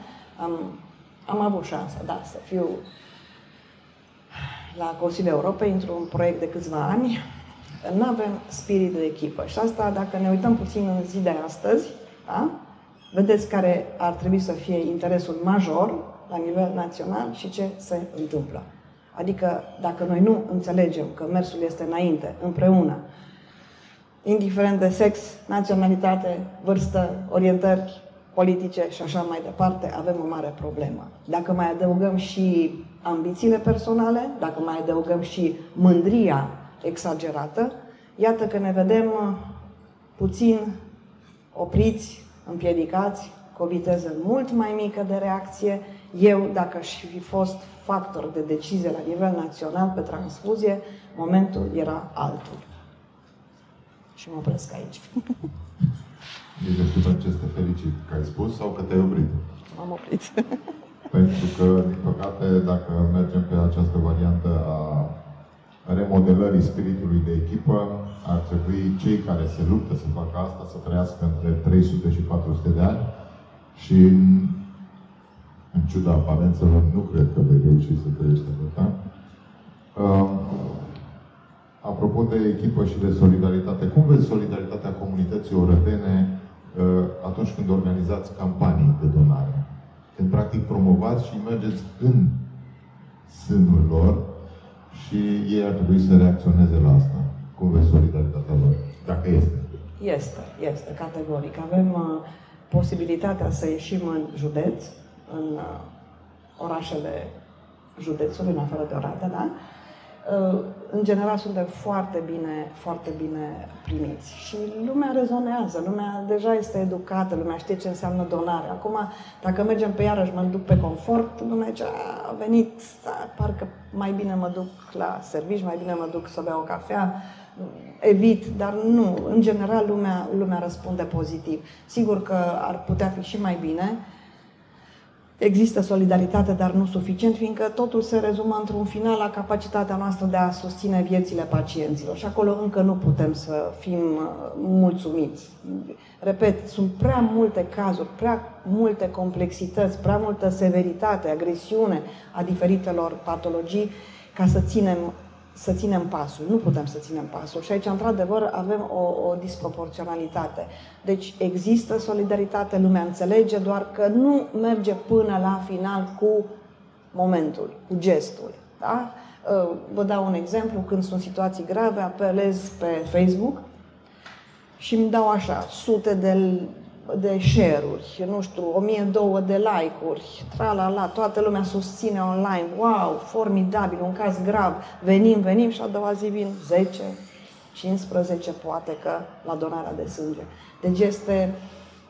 Am avut șansa, da, să fiu la Consiliul Europei într-un proiect de câțiva ani. Nu avem spirit de echipă. Și asta, dacă ne uităm puțin în zi de astăzi, da? Vedeți care ar trebui să fie interesul major la nivel național și ce se întâmplă. Adică, dacă noi nu înțelegem că mersul este înainte, împreună, indiferent de sex, naționalitate, vârstă, orientări politice și așa mai departe, avem o mare problemă. Dacă mai adăugăm și ambițiile personale, dacă mai adăugăm și mândria exagerată, iată că ne vedem puțin opriți, împiedicați, cu o viteză mult mai mică de reacție. Eu, dacă aș fi fost factor de decizie la nivel național pe transfuzie, momentul era altul. Și mă opresc aici. Nici nu știu pe ce să te felicit, că ai spus sau că te-ai oprit? M-am oprit. Pentru că, din păcate, dacă mergem pe această variantă a remodelării spiritului de echipă, ar trebui cei care se luptă să facă asta să trăiască între 300 și 400 de ani și, în ciuda aparențelor, nu cred că vei reuși să trăiești atâta. Apropo de echipă și de solidaritate, cum vezi solidaritatea comunității orădene atunci când organizați campanii de donare? Când practic promovați și mergeți în sânul lor și ei ar trebui să reacționeze la asta. Cum vezi solidaritatea lor? Dacă este. Este, categoric. Avem posibilitatea să ieșim în județ, în orașele județului, în afară de Oradea, da? În general suntem foarte bine primiți și lumea rezonează, lumea deja este educată, lumea știe ce înseamnă donare. Acum, dacă mergem pe iarăși, mă duc pe confort, lumea zice, a venit, parcă mai bine mă duc la servici, mai bine mă duc să beau o cafea, evit, dar nu, în general lumea răspunde pozitiv. Sigur că ar putea fi și mai bine. Există solidaritate, dar nu suficient, fiindcă totul se rezumă într-un final la capacitatea noastră de a susține viețile pacienților. Și acolo încă nu putem să fim mulțumiți. Repet, sunt prea multe cazuri, prea multe complexități, prea multă severitate, agresiune a diferitelor patologii ca să ținem pasul. Nu putem să ținem pasul. Și aici, într-adevăr, avem o disproporționalitate. Deci există solidaritate, lumea înțelege, doar că nu merge până la final cu momentul, cu gestul. Da? Vă dau un exemplu. Când sunt situații grave, apelez pe Facebook și îmi dau așa, sute de share-uri, nu știu, 1200 de like-uri, tra-la-la, toată lumea susține online, wow, formidabil, un caz grav, venim și a doua zi vin 10, 15, poate că, la donarea de sânge. Deci este,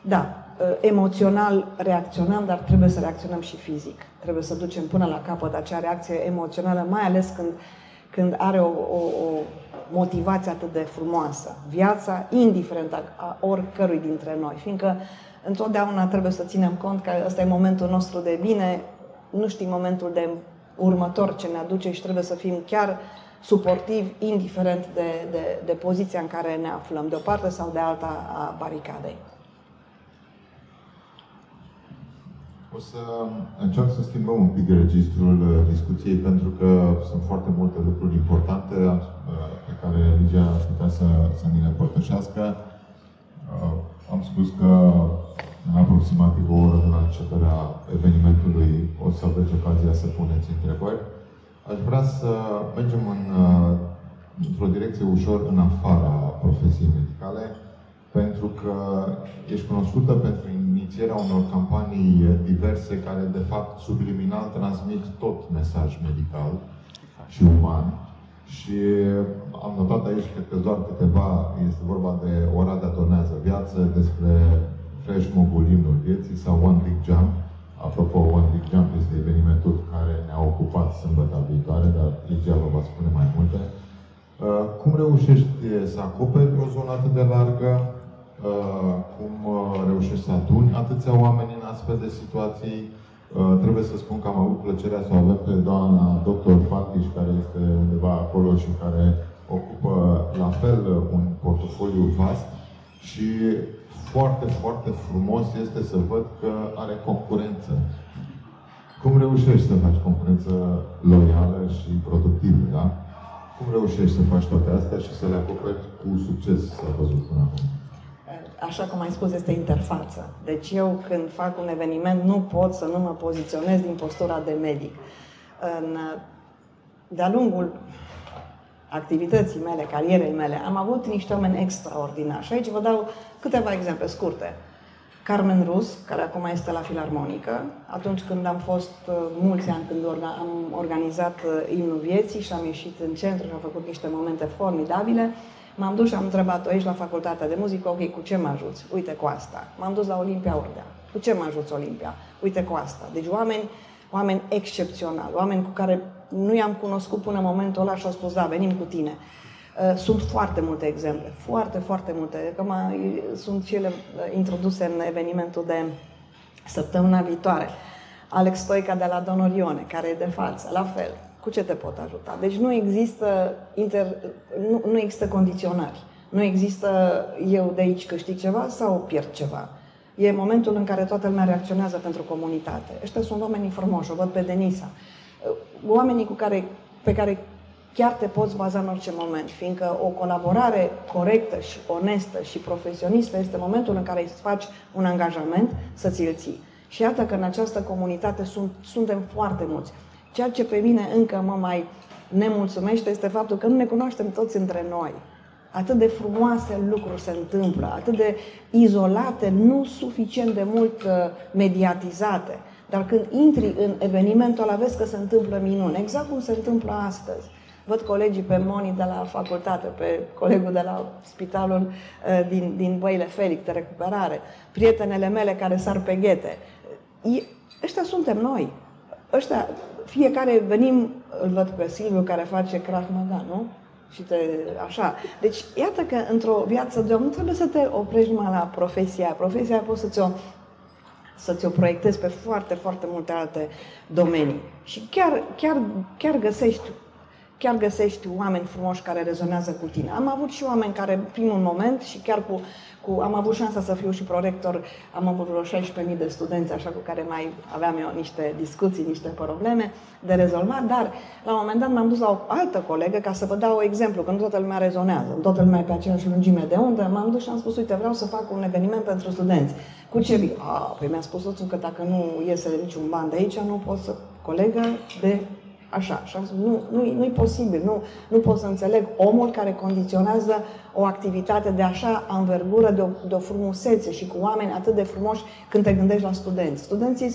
da, emoțional reacționăm, dar trebuie să reacționăm și fizic. Trebuie să ducem până la capăt acea reacție emoțională, mai ales când are o motivație atât de frumoasă. Viața, indiferent a oricărui dintre noi. Fiindcă întotdeauna trebuie să ținem cont că ăsta e momentul nostru de bine, nu știi momentul de următor ce ne aduce și trebuie să fim chiar suportivi, indiferent de poziția în care ne aflăm, de o parte sau de alta a baricadei. O să încerc să schimbăm un pic registrul discuției, pentru că sunt foarte multe lucruri importante pe care Ligia ar putea să ni le împărtășească. Am spus că în aproximativ o oră de la începerea evenimentului o să aveți ocazia să puneți întrebări. Aș vrea să mergem într-o direcție ușor în afara profesiei medicale, pentru că ești cunoscută pentru inițierea unor campanii diverse care, de fapt, subliminal transmit tot mesaj medical și uman. Și am notat aici, cred că doar câteva, este vorba de Oradea donează viață, despre Fresh Mogul, imnul vieții, sau One Big Jump. Apropo, One Big Jump este evenimentul care ne-a ocupat sâmbătă viitoare, dar Ligia vă va spune mai multe. Cum reușești să acoperi o zonă atât de largă? Cum reușești să aduni atâția oameni în astfel de situații? Trebuie să spun că am avut plăcerea să o avem pe doamna doctor Patiș, care este undeva acolo și care ocupă la fel un portofoliu vast și foarte, foarte frumos este să văd că are concurență. Cum reușești să faci concurență loială și productivă, da? Cum reușești să faci toate astea și să le acoperi cu succes, s-a văzut până acum? Așa cum ai spus, este interfață. Deci eu, când fac un eveniment, nu pot să nu mă poziționez din postura de medic. De-a lungul activității mele, carierei mele, am avut niște oameni extraordinari. Și aici vă dau câteva exemple scurte. Carmen Rus, care acum este la Filarmonică, atunci când am fost mulți ani când am organizat Imnul Vieții și am ieșit în centru și am făcut niște momente formidabile, m-am dus și am întrebat-o aici la Facultatea de Muzică, ok, cu ce mă ajuți? Uite cu asta. M-am dus la Olimpia Ordea. Cu ce mă ajuți, Olimpia? Uite cu asta. Deci oameni excepționali, oameni cu care nu i-am cunoscut până în momentul ăla și au spus, da, venim cu tine. Sunt foarte multe exemple, foarte, foarte multe. Acum sunt și ele introduse în evenimentul de săptămâna viitoare. Alex Stoica de la Donorione, care e de față, la fel. Cu ce te pot ajuta? Deci nu există condiționări. Nu există eu de aici câștig ceva sau pierd ceva. E momentul în care toată lumea reacționează pentru comunitate. Ăștia sunt oamenii frumoși, o văd pe Denisa. Oamenii pe care chiar te poți baza în orice moment, fiindcă o colaborare corectă și onestă și profesionistă este momentul în care îți faci un angajament să ți-l ții. Și iată că în această comunitate suntem foarte mulți. Ceea ce pe mine încă mă mai nemulțumește este faptul că nu ne cunoaștem toți între noi. Atât de frumoase lucruri se întâmplă, atât de izolate, nu suficient de mult mediatizate. Dar când intri în evenimentul ăla, vezi că se întâmplă minuni, exact cum se întâmplă astăzi. Văd colegii pe Moni de la facultate, pe colegul de la spitalul din Băile Felix de recuperare, prietenele mele care sar pe ghete. Ăștia suntem noi. Ăștia, fiecare venim, îl văd pe Silviu care face Krav Maga, nu? Și așa. Deci, iată că într-o viață de om nu trebuie să te oprești numai la profesia. Profesia poți să ți-o proiectezi pe foarte, foarte multe alte domenii. Și chiar găsești oameni frumoși care rezonează cu tine. Am avut și oameni care, în primul moment, și chiar am avut șansa să fiu și prorector, am avut vreo 16.000 de studenți, așa cu care mai aveam eu niște discuții, niște probleme de rezolvat, dar la un moment dat m-am dus la o altă colegă ca să vă dau exemplu, că nu toată lumea rezonează, nu toată lumea e pe aceeași lungime de undă, m-am dus și am spus, uite, vreau să fac un eveniment pentru studenți. Cu ce vii? Păi mi-a spus soțul că dacă nu iese niciun ban de aici, nu pot să... Colegă de... Așa. Și am spus, nu-i posibil, nu pot să înțeleg omul care condiționează o activitate de așa anvergură, de o frumusețe și cu oameni atât de frumoși când te gândești la studenți. Studenții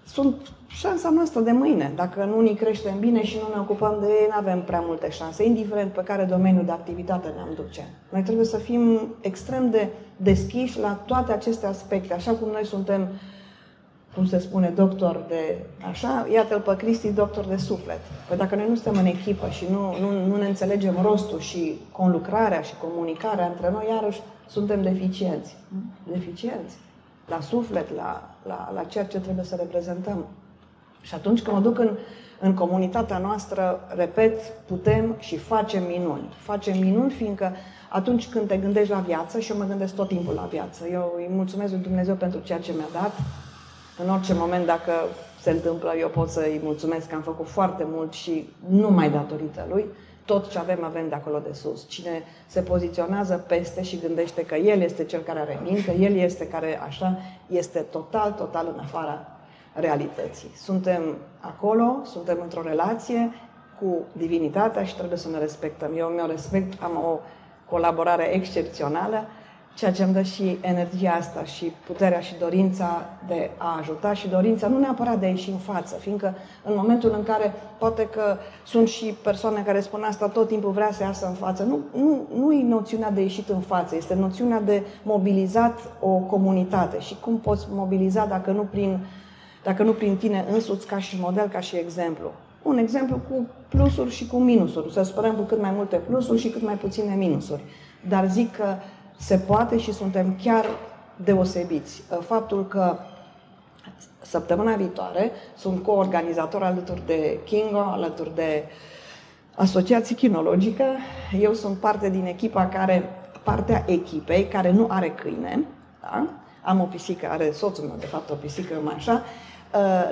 sunt șansa noastră de mâine. Dacă nu ne creștem bine și nu ne ocupăm de ei, nu avem prea multe șanse, indiferent pe care domeniu de activitate ne-am duce. Noi trebuie să fim extrem de deschiși la toate aceste aspecte, așa cum noi suntem, cum se spune, doctor de așa, iată-l pe Cristi, doctor de suflet. Păi dacă noi nu suntem în echipă și nu ne înțelegem rostul și conlucrarea și comunicarea între noi, iarăși suntem deficienți. Deficienți. La suflet, la ceea ce trebuie să reprezentăm. Și atunci când mă duc în comunitatea noastră, repet, putem și facem minuni. Facem minuni fiindcă atunci când te gândești la viață, și eu mă gândesc tot timpul la viață, eu îi mulțumesc lui Dumnezeu pentru ceea ce mi-a dat. În orice moment, dacă se întâmplă, eu pot să-i mulțumesc că am făcut foarte mult și numai datorită lui. Tot ce avem, avem de acolo de sus. Cine se poziționează peste și gândește că el este cel care are minte, el este care așa, este total în afara realității. Suntem acolo, suntem într-o relație cu divinitatea și trebuie să ne respectăm. Eu mi-o respect, am o colaborare excepțională, ceea ce îmi dă și energia asta și puterea și dorința de a ajuta și dorința nu neapărat de a ieși în față, fiindcă în momentul în care poate că sunt și persoane care spun asta, tot timpul vrea să iasă în față. Nu e noțiunea de ieșit în față, este noțiunea de mobilizat o comunitate. Și cum poți mobiliza dacă nu prin tine însuți ca și model, ca și exemplu. Un exemplu cu plusuri și cu minusuri. Să sperăm cu cât mai multe plusuri și cât mai puține minusuri. Dar zic că se poate și suntem chiar deosebiți. Faptul că săptămâna viitoare sunt coorganizator alături de Kingo, alături de Asociație Chinologică. Eu sunt parte din partea echipei care nu are câine. Da? Am o pisică, are soțul meu, de fapt, o pisică mai așa.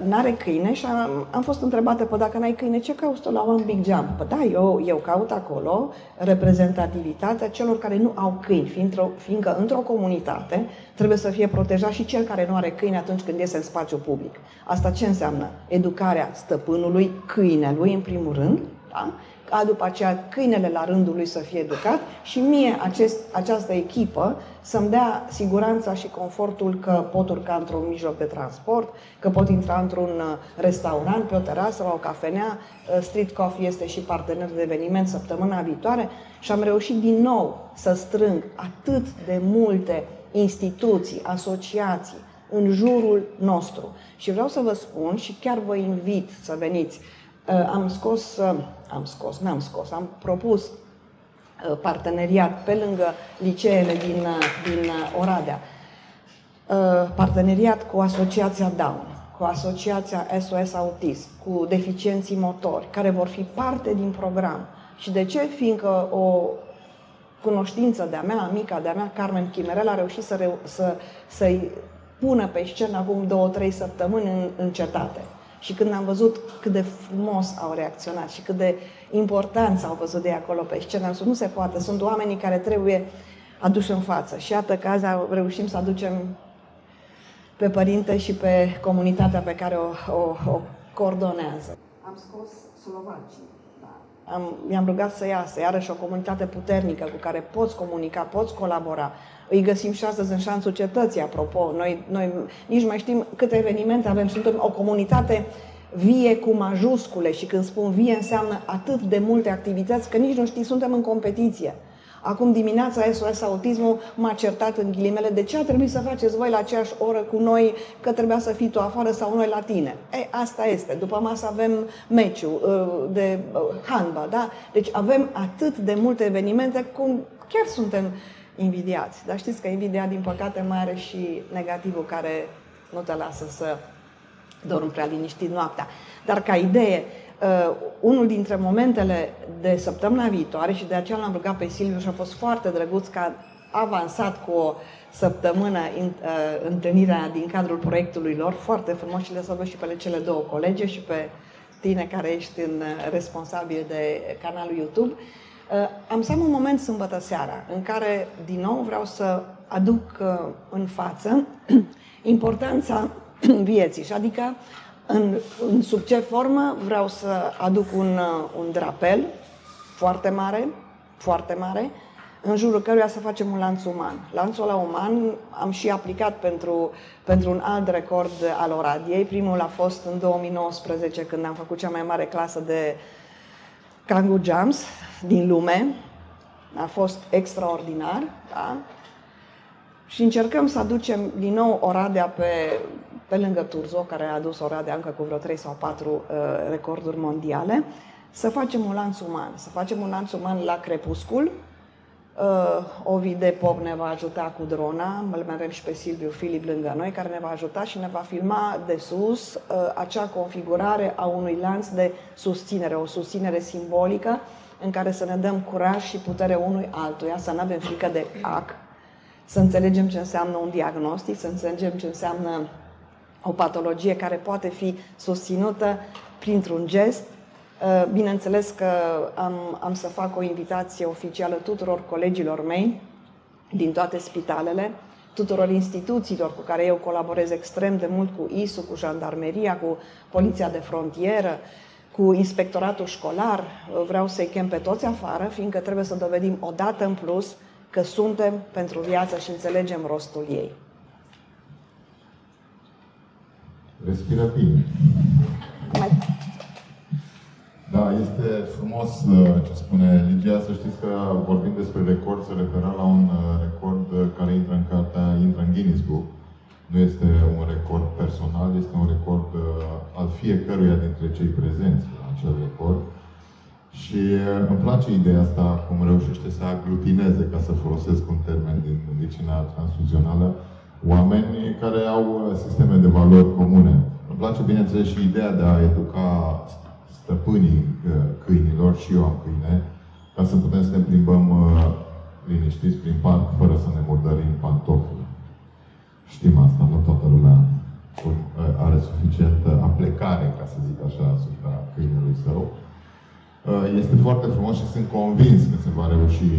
N-are câine și am fost întrebată, păi dacă n-ai câine, ce cauți tu la One Big Jump? Păi da, eu caut acolo reprezentativitatea celor care nu au câini, fiindcă într-o comunitate trebuie să fie protejat și cel care nu are câine atunci când iese în spațiu public. Asta ce înseamnă? Educarea stăpânului, câinelui, în primul rând, da? Ca după aceea câinele la rândul lui să fie educat și mie această echipă să-mi dea siguranța și confortul că pot urca într-un mijloc de transport, că pot intra într-un restaurant, pe o terasă, la o cafenea. Street Coffee este și partener de eveniment săptămâna viitoare și am reușit din nou să strâng atât de multe instituții, asociații în jurul nostru. Și vreau să vă spun și chiar vă invit să veniți. Am propus parteneriat pe lângă liceele din Oradea, parteneriat cu Asociația Down, cu Asociația SOS Autism, cu deficienții motori, care vor fi parte din program. Și de ce? Fiindcă o cunoștință de-a mea, amica de-a mea, Carmen Chimerel, a reușit să-i pună pe scenă acum 2-3 săptămâni în cetate. Și când am văzut cât de frumos au reacționat și cât de importanță au văzut de acolo pe scenă, am spus, nu se poate, sunt oamenii care trebuie aduși în față. Și iată că azi reușim să aducem pe părinte și pe comunitatea pe care o coordonează. Am scos slovacii. Da. I-am rugat să iasă, iarăși o comunitate puternică cu care poți comunica, poți colabora. Îi găsim și astăzi în Șanțul Cetății, apropo. Noi nici mai știm câte evenimente avem. Suntem o comunitate vie cu majuscule și când spun vie înseamnă atât de multe activități că nici nu știi, suntem în competiție. Acum dimineața SOS Autismul m-a certat în ghilimele de ce a trebuit să faceți voi la aceeași oră cu noi, că trebuia să fii tu afară sau noi la tine. Asta este. După masă avem meciul de handbal, da? Deci avem atât de multe evenimente cum chiar suntem invidiați. Dar știți că invidia, din păcate, mai are și negativul care nu te lasă să dormi prea liniștit noaptea. Dar ca idee, unul dintre momentele de săptămâna viitoare, și de aceea l-am rugat pe Silviu și a fost foarte drăguț că a avansat cu o săptămână întâlnirea din cadrul proiectului lor, foarte frumos, și le salut și pe cele două colege și pe tine care ești responsabil de canalul YouTube. Am să am un moment sâmbătă seara în care din nou vreau să aduc în față importanța vieții, și adică sub ce formă vreau să aduc un drapel foarte mare, în jurul căruia să facem un lanț uman. Lanțul ăla uman am și aplicat pentru un alt record al Oradiei. Primul a fost în 2019, când am făcut cea mai mare clasă de Kangoo Jumps din lume. A fost extraordinar, da? Și încercăm să aducem din nou Oradea pe lângă Turzo, care a adus Oradea încă cu vreo 3 sau 4 recorduri mondiale, să facem un lanț uman. Să facem un lanț uman la crepuscul, Ovid Pop ne va ajuta cu drona, mai avem și pe Silviu Filip lângă noi, care ne va ajuta și ne va filma de sus acea configurare a unui lanț de susținere, o susținere simbolică în care să ne dăm curaj și putere unui altuia, să nu avem frică de ac, să înțelegem ce înseamnă un diagnostic, să înțelegem ce înseamnă o patologie care poate fi susținută printr-un gest. Bineînțeles că am să fac o invitație oficială tuturor colegilor mei din toate spitalele, tuturor instituțiilor cu care eu colaborez extrem de mult, cu ISU, cu Jandarmeria, cu Poliția de Frontieră, cu Inspectoratul Școlar. Vreau să-i chem pe toți afară, fiindcă trebuie să dovedim o dată în plus că suntem pentru viață și înțelegem rostul ei. Respiră bine. Da, este frumos ce spune Ligia. Să știți că vorbim despre record, se referă la un record care intră în Guinness Book. Nu este un record personal, este un record al fiecăruia dintre cei prezenți la acel record. Și îmi place ideea asta, cum reușește să aglutineze, ca să folosesc un termen din medicina transfuzională, oameni care au sisteme de valori comune. Îmi place, bineînțeles, și ideea de a educa stăpânii câinilor, și eu am câine, ca să putem să ne plimbăm liniștiți prin parc, fără să ne murdărim pantoful. Știm asta, nu toată lumea are suficientă aplecare, ca să zic așa, asupra câinelui său. Este foarte frumos și sunt convins că se va reuși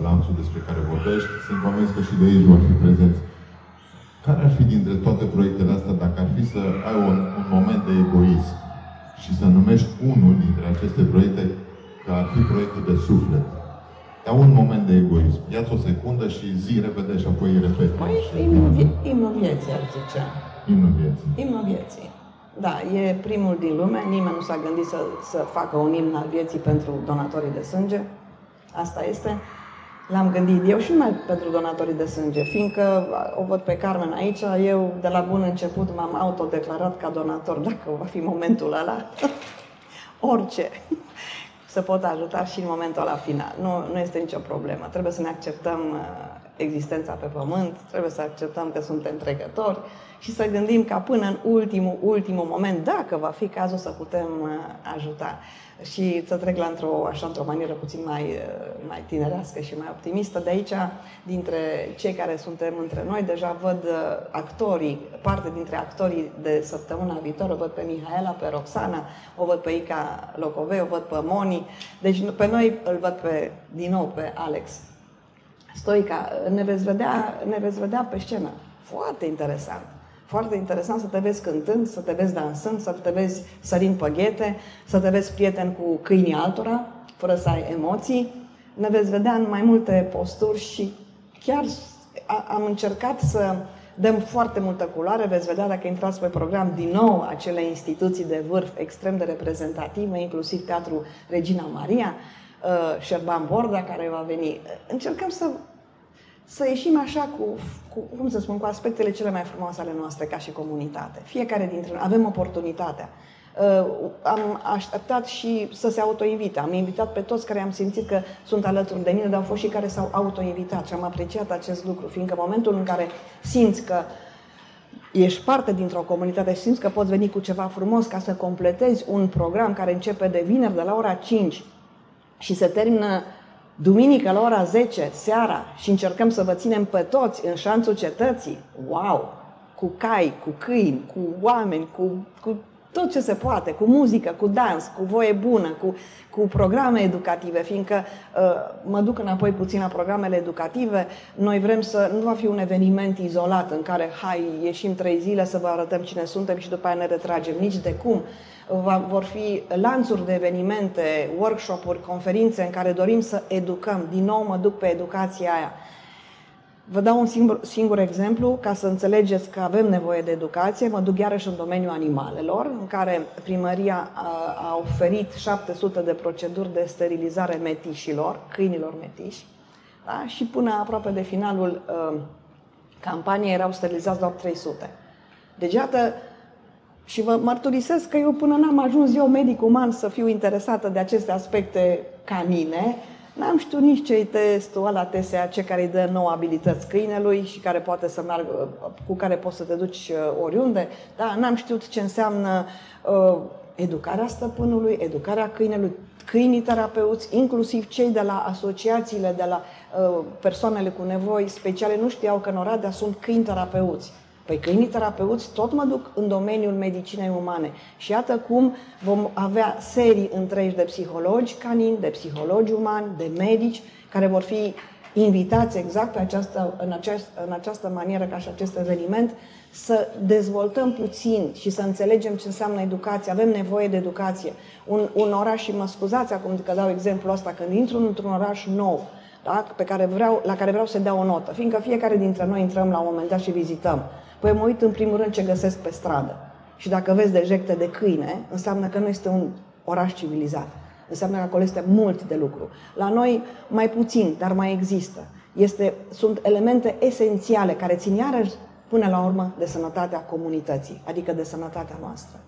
lanțul despre care vorbești. Sunt convins că și de aici vor fi prezenți. Care ar fi dintre toate proiectele astea, dacă ar fi să ai un moment de egoism și să numești unul dintre aceste proiecte că ar fi proiectul de suflet? Ia un moment de egoism. Ia-ți o secundă și zi repede și apoi repede. Păi, imnul vieții, ar zice. Imnul vieții. Imnul vieții. Da, e primul din lume. Nimeni nu s-a gândit să facă un imn al vieții pentru donatorii de sânge. Asta este. L-am gândit eu și numai pentru donatorii de sânge, fiindcă o văd pe Carmen aici, eu de la bun început m-am autodeclarat ca donator, dacă va fi momentul ăla, orice, să pot ajuta și în momentul ăla final. Nu este nicio problemă. Trebuie să ne acceptăm existența pe pământ, trebuie să acceptăm că suntem trecători și să gândim ca până în ultimul moment, dacă va fi cazul, să putem ajuta. Și să trec într-o manieră puțin mai tinerească și mai optimistă. De aici, dintre cei care suntem între noi, deja văd actorii, parte dintre actorii de săptămâna viitoare. O văd pe Mihaela, pe Roxana, o văd pe Ica Locovei, o văd pe Moni. Deci pe noi îl văd din nou pe Alex Stoica. Ne veți vedea pe scenă. Foarte interesant. Foarte interesant să te vezi cântând, să te vezi dansând, să te vezi sărind pe ghete, să te vezi prieten cu câinii altora, fără să ai emoții. Ne veți vedea în mai multe posturi și chiar am încercat să dăm foarte multă culoare. Veți vedea, dacă intrați pe program, din nou acele instituții de vârf extrem de reprezentative, inclusiv Teatrul Regina Maria, Șerban Borda, care va veni. Încercăm să ieșim așa cu aspectele cele mai frumoase ale noastre ca și comunitate. Fiecare dintre noi avem oportunitatea. Am așteptat și să se autoinvite. Am invitat pe toți care am simțit că sunt alături de mine, dar au fost și care s-au autoinvitat și am apreciat acest lucru, fiindcă în momentul în care simți că ești parte dintr-o comunitate și simți că poți veni cu ceva frumos ca să completezi un program care începe de vineri de la ora 5 și se termină duminică la ora 10 seara și încercăm să vă ținem pe toți în șanțul cetății. Wow! Cu cai, cu câini, cu oameni, cu tot ce se poate, cu muzică, cu dans, cu voie bună, cu programe educative, fiindcă mă duc înapoi puțin la programele educative. Noi vrem nu va fi un eveniment izolat în care, hai, ieșim 3 zile să vă arătăm cine suntem și după aia ne retragem. Nici de cum. Vor fi lanțuri de evenimente, workshop-uri, conferințe în care dorim să educăm. Din nou mă duc pe educația aia. Vă dau un singur exemplu ca să înțelegeți că avem nevoie de educație. Mă duc iarăși în domeniul animalelor, în care primăria a oferit 700 de proceduri de sterilizare metișilor, câinilor metiși, da? Și până aproape de finalul campaniei erau sterilizați doar 300. Deci, iată, și vă mărturisesc că eu până n-am ajuns eu, medic uman, să fiu interesată de aceste aspecte canine, N-am știut nici ce-i testul ăla TSAC care îi dă 9 abilități câinelui și care poate să meargă, cu care poți să te duci oriunde. Da, n-am știut ce înseamnă educarea stăpânului, educarea câinelui, câinii terapeuți, inclusiv cei de la asociațiile, de la persoanele cu nevoi speciale, nu știau că în Oradea sunt câini terapeuți. Păi câinii terapeuți tot mă duc în domeniul medicinei umane. Și iată cum vom avea serii întregi de psihologi canini, de psihologi umani, de medici, care vor fi invitați exact pe în această manieră, ca și acest eveniment, să dezvoltăm puțin și să înțelegem ce înseamnă educație. Avem nevoie de educație. Un oraș, și mă scuzați acum că dau exemplul ăsta, când intru într-un oraș nou, da, la care vreau să dea o notă, fiindcă fiecare dintre noi intrăm la un moment dat și vizităm. Păi mă uit în primul rând ce găsesc pe stradă. Și dacă vezi dejecte de câine, înseamnă că nu este un oraș civilizat. Înseamnă că acolo este mult de lucru. La noi mai puțin, dar mai există. Sunt elemente esențiale care țin iarăși până la urmă de sănătatea comunității, adică de sănătatea noastră.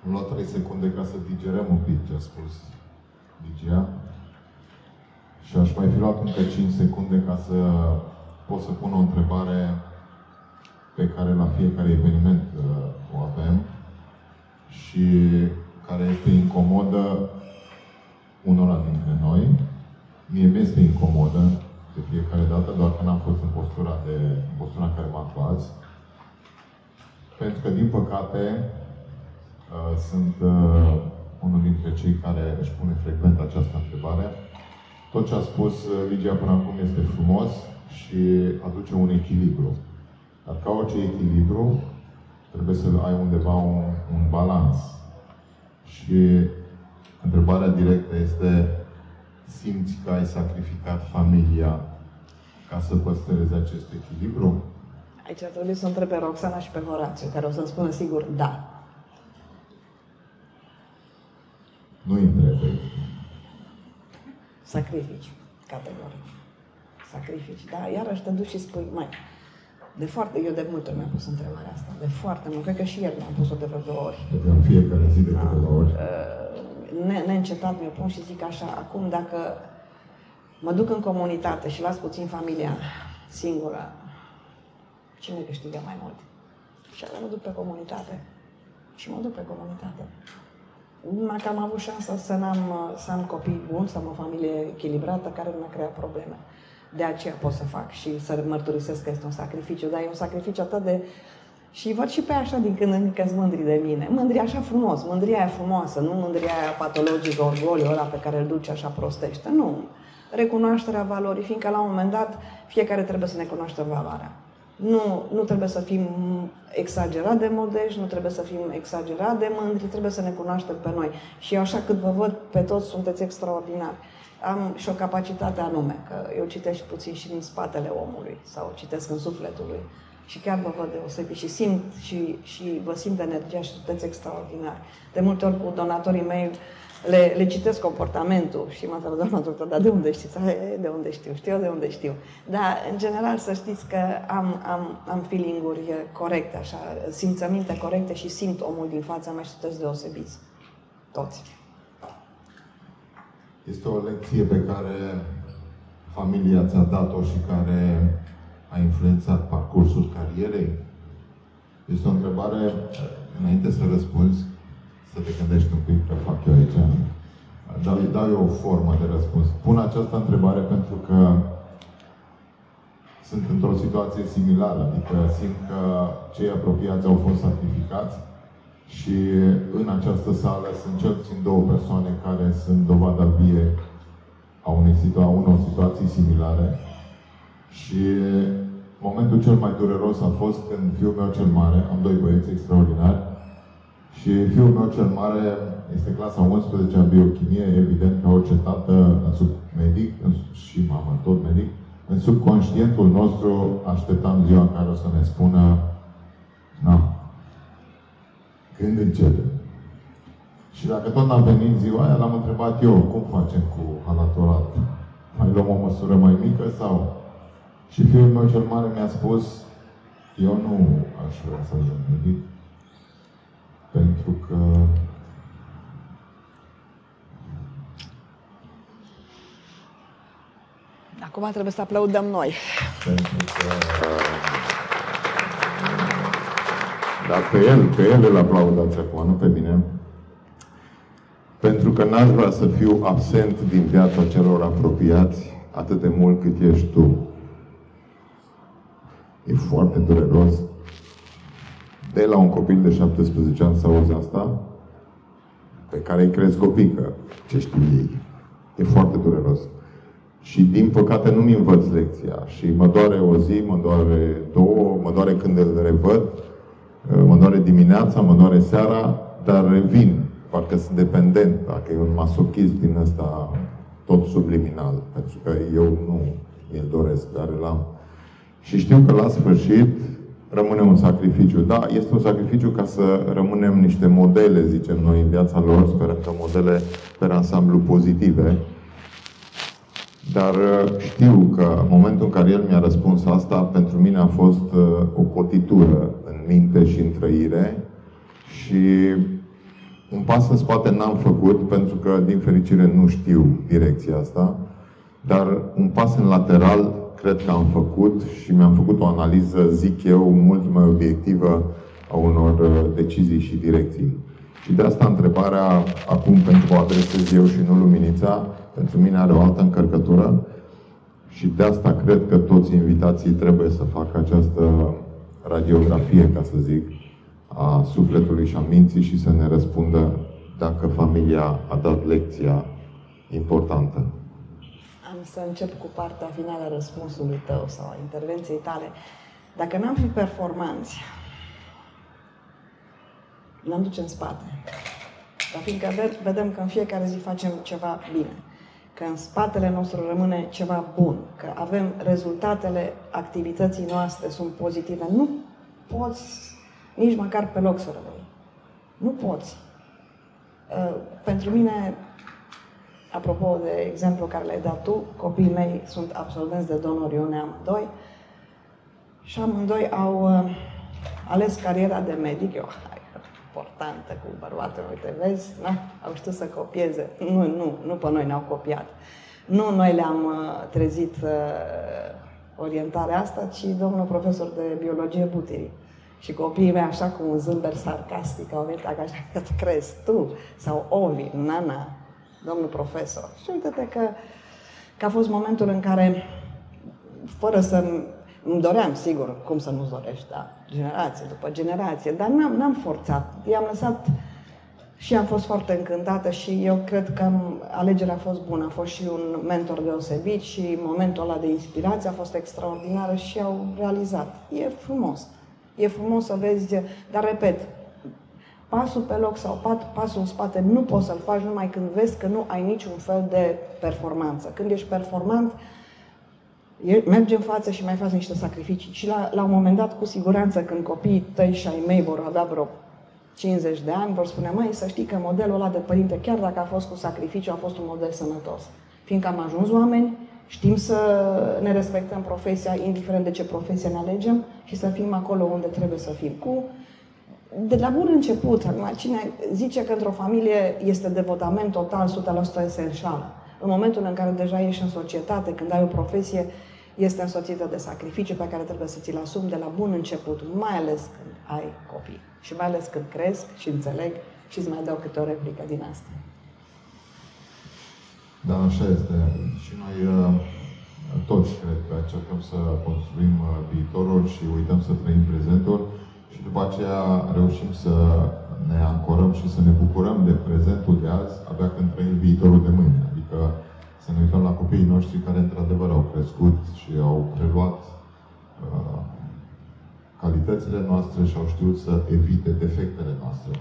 Am luat 3 secunde ca să digerăm un pic ce a spus Ligia. Și aș mai fi luat încă 5 secunde ca să pot să pun o întrebare pe care la fiecare eveniment o avem și care este incomodă unora dintre noi. Mie mi-este incomodă de fiecare dată, doar că n-am fost în postura în care mă aflați. Pentru că, din păcate, sunt unul dintre cei care își pune frecvent această întrebare. Tot ce a spus Ligia până acum este frumos și aduce un echilibru. Dar ca orice echilibru, trebuie să ai undeva un balans. Și întrebarea directă este: simți că ai sacrificat familia ca să păstrezi acest echilibru? Aici ar trebui să întreb pe Roxana și pe Horațiu, care o să-mi spună sigur da. Nu-i întrebe. Sacrifici, categoric. Sacrifici, da? Iarăși te duci și spui, eu de multe ori mi-am pus întrebarea asta, de foarte mult, cred că și ieri mi-am pus-o de vreo 2 ori. În fiecare zi de câteva ori. Neîncetat mi-o pun și zic așa, acum dacă mă duc în comunitate și las puțin familia singură, cine câștigă mai mult? Și mă duc pe comunitate. Și mă duc pe comunitate. Numai că am avut șansa să am copii buni, să am o familie echilibrată, care nu mi-a creat probleme. De aceea pot să fac și să mărturisesc că este un sacrificiu, dar e un sacrificiu atât de... Și văd și pe așa din când în când că-s mândri de mine. Mândria așa frumos, mândria aia frumoasă, nu mândria aia patologică, orgoliul ăla pe care îl duce așa prostește. Nu. Recunoașterea valorii, fiindcă la un moment dat fiecare trebuie să ne cunoaștem valoarea. Nu trebuie să fim exagerat de modești, nu trebuie să fim exagerat de mândri, trebuie să ne cunoaștem pe noi. Și așa cât vă văd pe toți, sunteți extraordinari. Am și o capacitate anume, că eu citesc puțin și din spatele omului, sau citesc în sufletul lui. Și chiar vă văd deosebit și simt și vă simt energia și sunteți extraordinari. De multe ori cu donatorii mei le citesc comportamentul și mă întreabă, doamna doctor, dar de unde știți? De unde știu? Știu de unde știu. Dar, în general, să știți că am feeling-uri corecte, așa, simțăminte corecte și simt omul din fața mea și sunteți deosebiți. Toți. Este o lecție pe care familia ți-a dat-o și care a influențat parcursul carierei? Este o întrebare, înainte să răspunzi, să te gândești un pic, că fac eu aici. Dau eu o formă de răspuns. Pun această întrebare pentru că sunt într-o situație similară, adică simt că cei apropiați au fost sacrificați și în această sală sunt cel puțin 2 persoane care sunt dovada vie a unor situații similare. Și momentul cel mai dureros a fost când fiul meu cel mare, am 2 băieți extraordinari, și fiul meu cel mare este clasa 11 în biochimie, evident, ca orice tată, medic și mamă, tot medic. În subconștientul nostru așteptam ziua în care o să ne spună când începe. Și dacă tot n-a venit ziua aia, l-am întrebat eu, cum facem cu halatorat? Mai luăm o măsură mai mică sau? Și fiul meu cel mare mi-a spus, eu nu aș vrea să ajung medic. Pentru că acum trebuie să aplaudăm noi. Pentru că dar pe el îl aplaudați acum, nu pe mine. Pentru că n-aș vrea să fiu absent din viața celor apropiați atât de mult cât ești tu. E foarte dureros. De la un copil de 17 ani să auzi asta, pe care îi crezi copii, că ce știu ei. E foarte dureros. Și din păcate nu-mi învăț lecția. Și mă doare o zi, mă doare două, mă doare când îl revăd, mă doare dimineața, mă doare seara, dar revin. Parcă sunt dependent, dacă e un masochism din ăsta tot subliminal. Pentru că eu nu mi-l doresc, dar îl am. Și știu că la sfârșit rămâne un sacrificiu. Da, este un sacrificiu ca să rămânem niște modele, zicem noi, în viața lor. Sperăm că modele pe ansamblu pozitive. Dar știu că în momentul în care el mi-a răspuns asta, pentru mine a fost o cotitură în minte și în trăire. Și un pas în spate n-am făcut, pentru că, din fericire, nu știu direcția asta. Dar un pas în lateral cred că am făcut și mi-am făcut o analiză, zic eu, mult mai obiectivă a unor decizii și direcții. Și de asta întrebarea, acum pentru că o adresez eu și nu Luminița, pentru mine are o altă încărcătură și de asta cred că toți invitații trebuie să facă această radiografie, ca să zic, a sufletului și a minții și să ne răspundă dacă familia a dat lecția importantă. Am să încep cu partea finală a răspunsului tău sau a intervenției tale. Dacă n-am fi performanți, n-am duce în spate. Dar fiindcă vedem că în fiecare zi facem ceva bine, că în spatele nostru rămâne ceva bun, că avem rezultatele activității noastre sunt pozitive, nu poți nici măcar pe loc să rămâi. Nu poți. Pentru mine, apropo de exemplu care l-ai dat tu, copiii mei sunt absolvenți de donori, eu amândoi, și amândoi au ales cariera de medic. Eu, importantă cu bărbatul, uite, vezi, na? Au știut să copieze. Nu pe noi ne-au copiat. Nu noi le-am trezit orientarea asta, ci domnul profesor de biologie Butiri. Și copiii mei, așa cu un zâmbet sarcastic, au venit așa, că te crezi tu, sau Ovi, Nana, domnul profesor. Și uite-te că a fost momentul în care, fără să îmi doream, sigur, cum să nu-ți dorești, da, generație după generație, dar n-am forțat. I-am lăsat și am fost foarte încântată și eu cred că alegerea a fost bună. A fost și un mentor deosebit și momentul ăla de inspirație a fost extraordinară și au realizat. E frumos. E frumos să vezi, dar repet, pasul pe loc sau pasul în spate nu poți să-l faci numai când vezi că nu ai niciun fel de performanță. Când ești performant, mergi în față și mai faci niște sacrificii. Și la un moment dat, cu siguranță, când copiii tăi și ai mei vor avea vreo 50 de ani, vor spune, măi, să știi că modelul ăla de părinte, chiar dacă a fost cu sacrificiu, a fost un model sănătos. Fiindcă am ajuns oameni, știm să ne respectăm profesia, indiferent de ce profesie ne alegem, și să fim acolo unde trebuie să fim. De la bun început, cine zice că într-o familie este devotament total, 100% esențial. În momentul în care deja ești în societate, când ai o profesie, este însoțită de sacrificii pe care trebuie să ți-l asumi de la bun început, mai ales când ai copii. Și mai ales când cresc și înțeleg și îți mai dau câte o replică din asta. Da, așa este. Și noi toți cred că încercăm să construim viitorul și uităm să trăim prezentul și după aceea reușim să ne ancorăm și să ne bucurăm de prezentul de azi, abia când trăim viitorul de mâine. Adică să ne uităm la copiii noștri care într-adevăr au crescut și au preluat calitățile noastre și au știut să evite defectele noastre.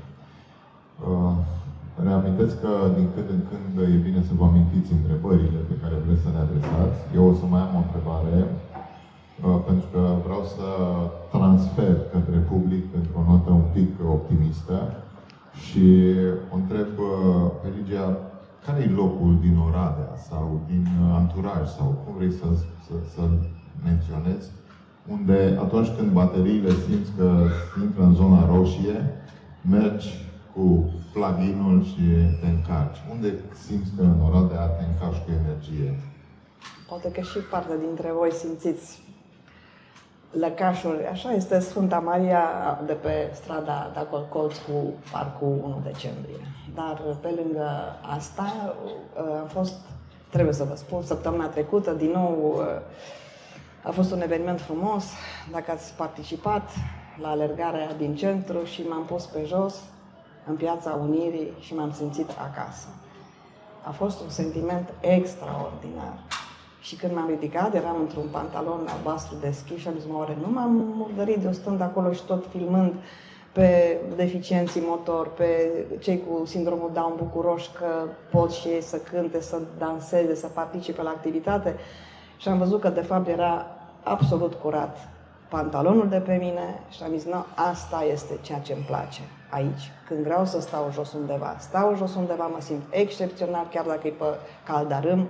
Reamintesc că din când în când e bine să vă amintiți întrebările pe care vreți să le adresați. Eu o să mai am o întrebare, pentru că vreau să transfer către public într-o notă un pic optimistă și o întreb pe Ligia, care e locul din Oradea sau din anturaj sau cum vrei să-l menționezi, unde atunci când bateriile simți că intră în zona roșie, mergi cu plug-in-ul și te încarci. Unde simți că în Oradea te încarci cu energie? Poate că și parte dintre voi simțiți lăcașuri. Așa este Sfânta Maria de pe strada de acolo colț cu Parcul 1 decembrie. Dar pe lângă asta am fost, trebuie să vă spun, săptămâna trecută, din nou a fost un eveniment frumos. Dacă ați participat la alergarea din centru și m-am pus pe jos în Piața Unirii și m-am simțit acasă. A fost un sentiment extraordinar. Și când m-am ridicat, eram într-un pantalon albastru de schi și am zis, oare nu m-am murdărit eu stând acolo și tot filmând pe deficienții motor, pe cei cu sindromul Down bucuroși că pot și ei să cânte, să danseze, să participe la activitate. Și am văzut că de fapt era absolut curat pantalonul de pe mine și am zis, nu, asta este ceea ce îmi place aici. Când vreau să stau jos undeva, stau jos undeva, mă simt excepțional, chiar dacă e pe caldarâm.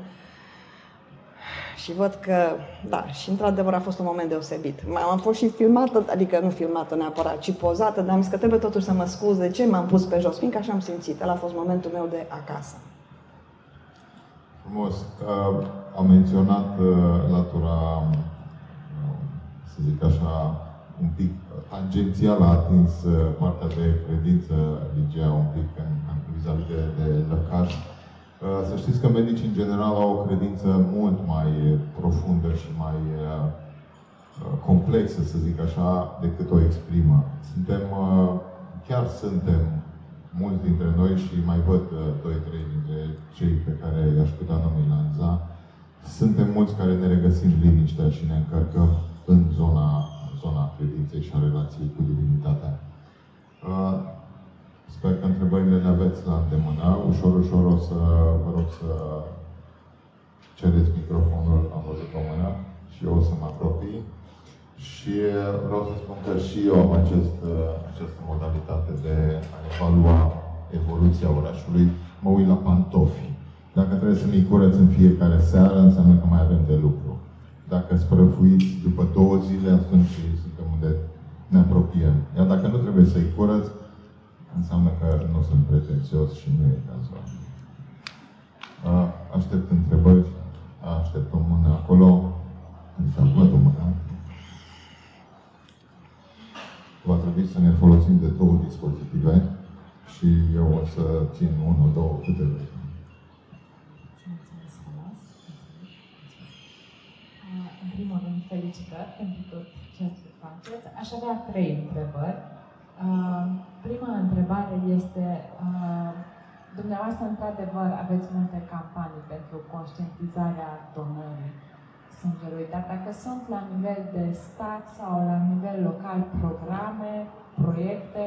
Și văd că, da, și într-adevăr a fost un moment deosebit. Am fost și filmată, adică nu filmată neapărat, ci pozată, dar am zis că trebuie totuși să mă scuz de ce m-am pus pe jos, fiindcă așa am simțit. El a fost momentul meu de acasă. Frumos. Am menționat latura, să zic așa, un pic tangențial, a atins partea de credință, Ligia, un pic vis-a-vis de lăcaș. Să știți că medicii în general au o credință mult mai profundă și mai complexă, să zic așa, decât o exprimă. Suntem mulți dintre noi și mai văd 2-3 dintre cei pe care i-aș putea nominaliza. Suntem mulți care ne regăsim liniștea și ne încărcăm în zona credinței și a relației cu divinitatea. Sper că întrebările le aveți la îndemână. Ușor o să vă rog să cereți microfonul, am văzut o mână și eu o să mă apropii. Și vreau să spun că și eu am această modalitate de a evalua evoluția orașului. Mă uit la pantofi. Dacă trebuie să-mi curăț în fiecare seară, înseamnă că mai avem de lucru. Dacă sprăfuiți după 2 zile, atunci suntem unde ne apropiem. Iar dacă nu trebuie să-i curăț, înseamnă că nu sunt pretențios și nu e cazul. Aștept întrebări. Aștept o mână acolo. Văd o mână. Va trebui să ne folosim de 2 dispozitive și eu o să țin 1-2 câte vrei. În primul rând, felicitări pentru tot ceea ce faceți. Aș avea 3 întrebări. Prima întrebare este, dumneavoastră, într-adevăr, aveți multe campanii pentru conștientizarea donării sângelui, dar dacă sunt la nivel de stat sau la nivel local programe, proiecte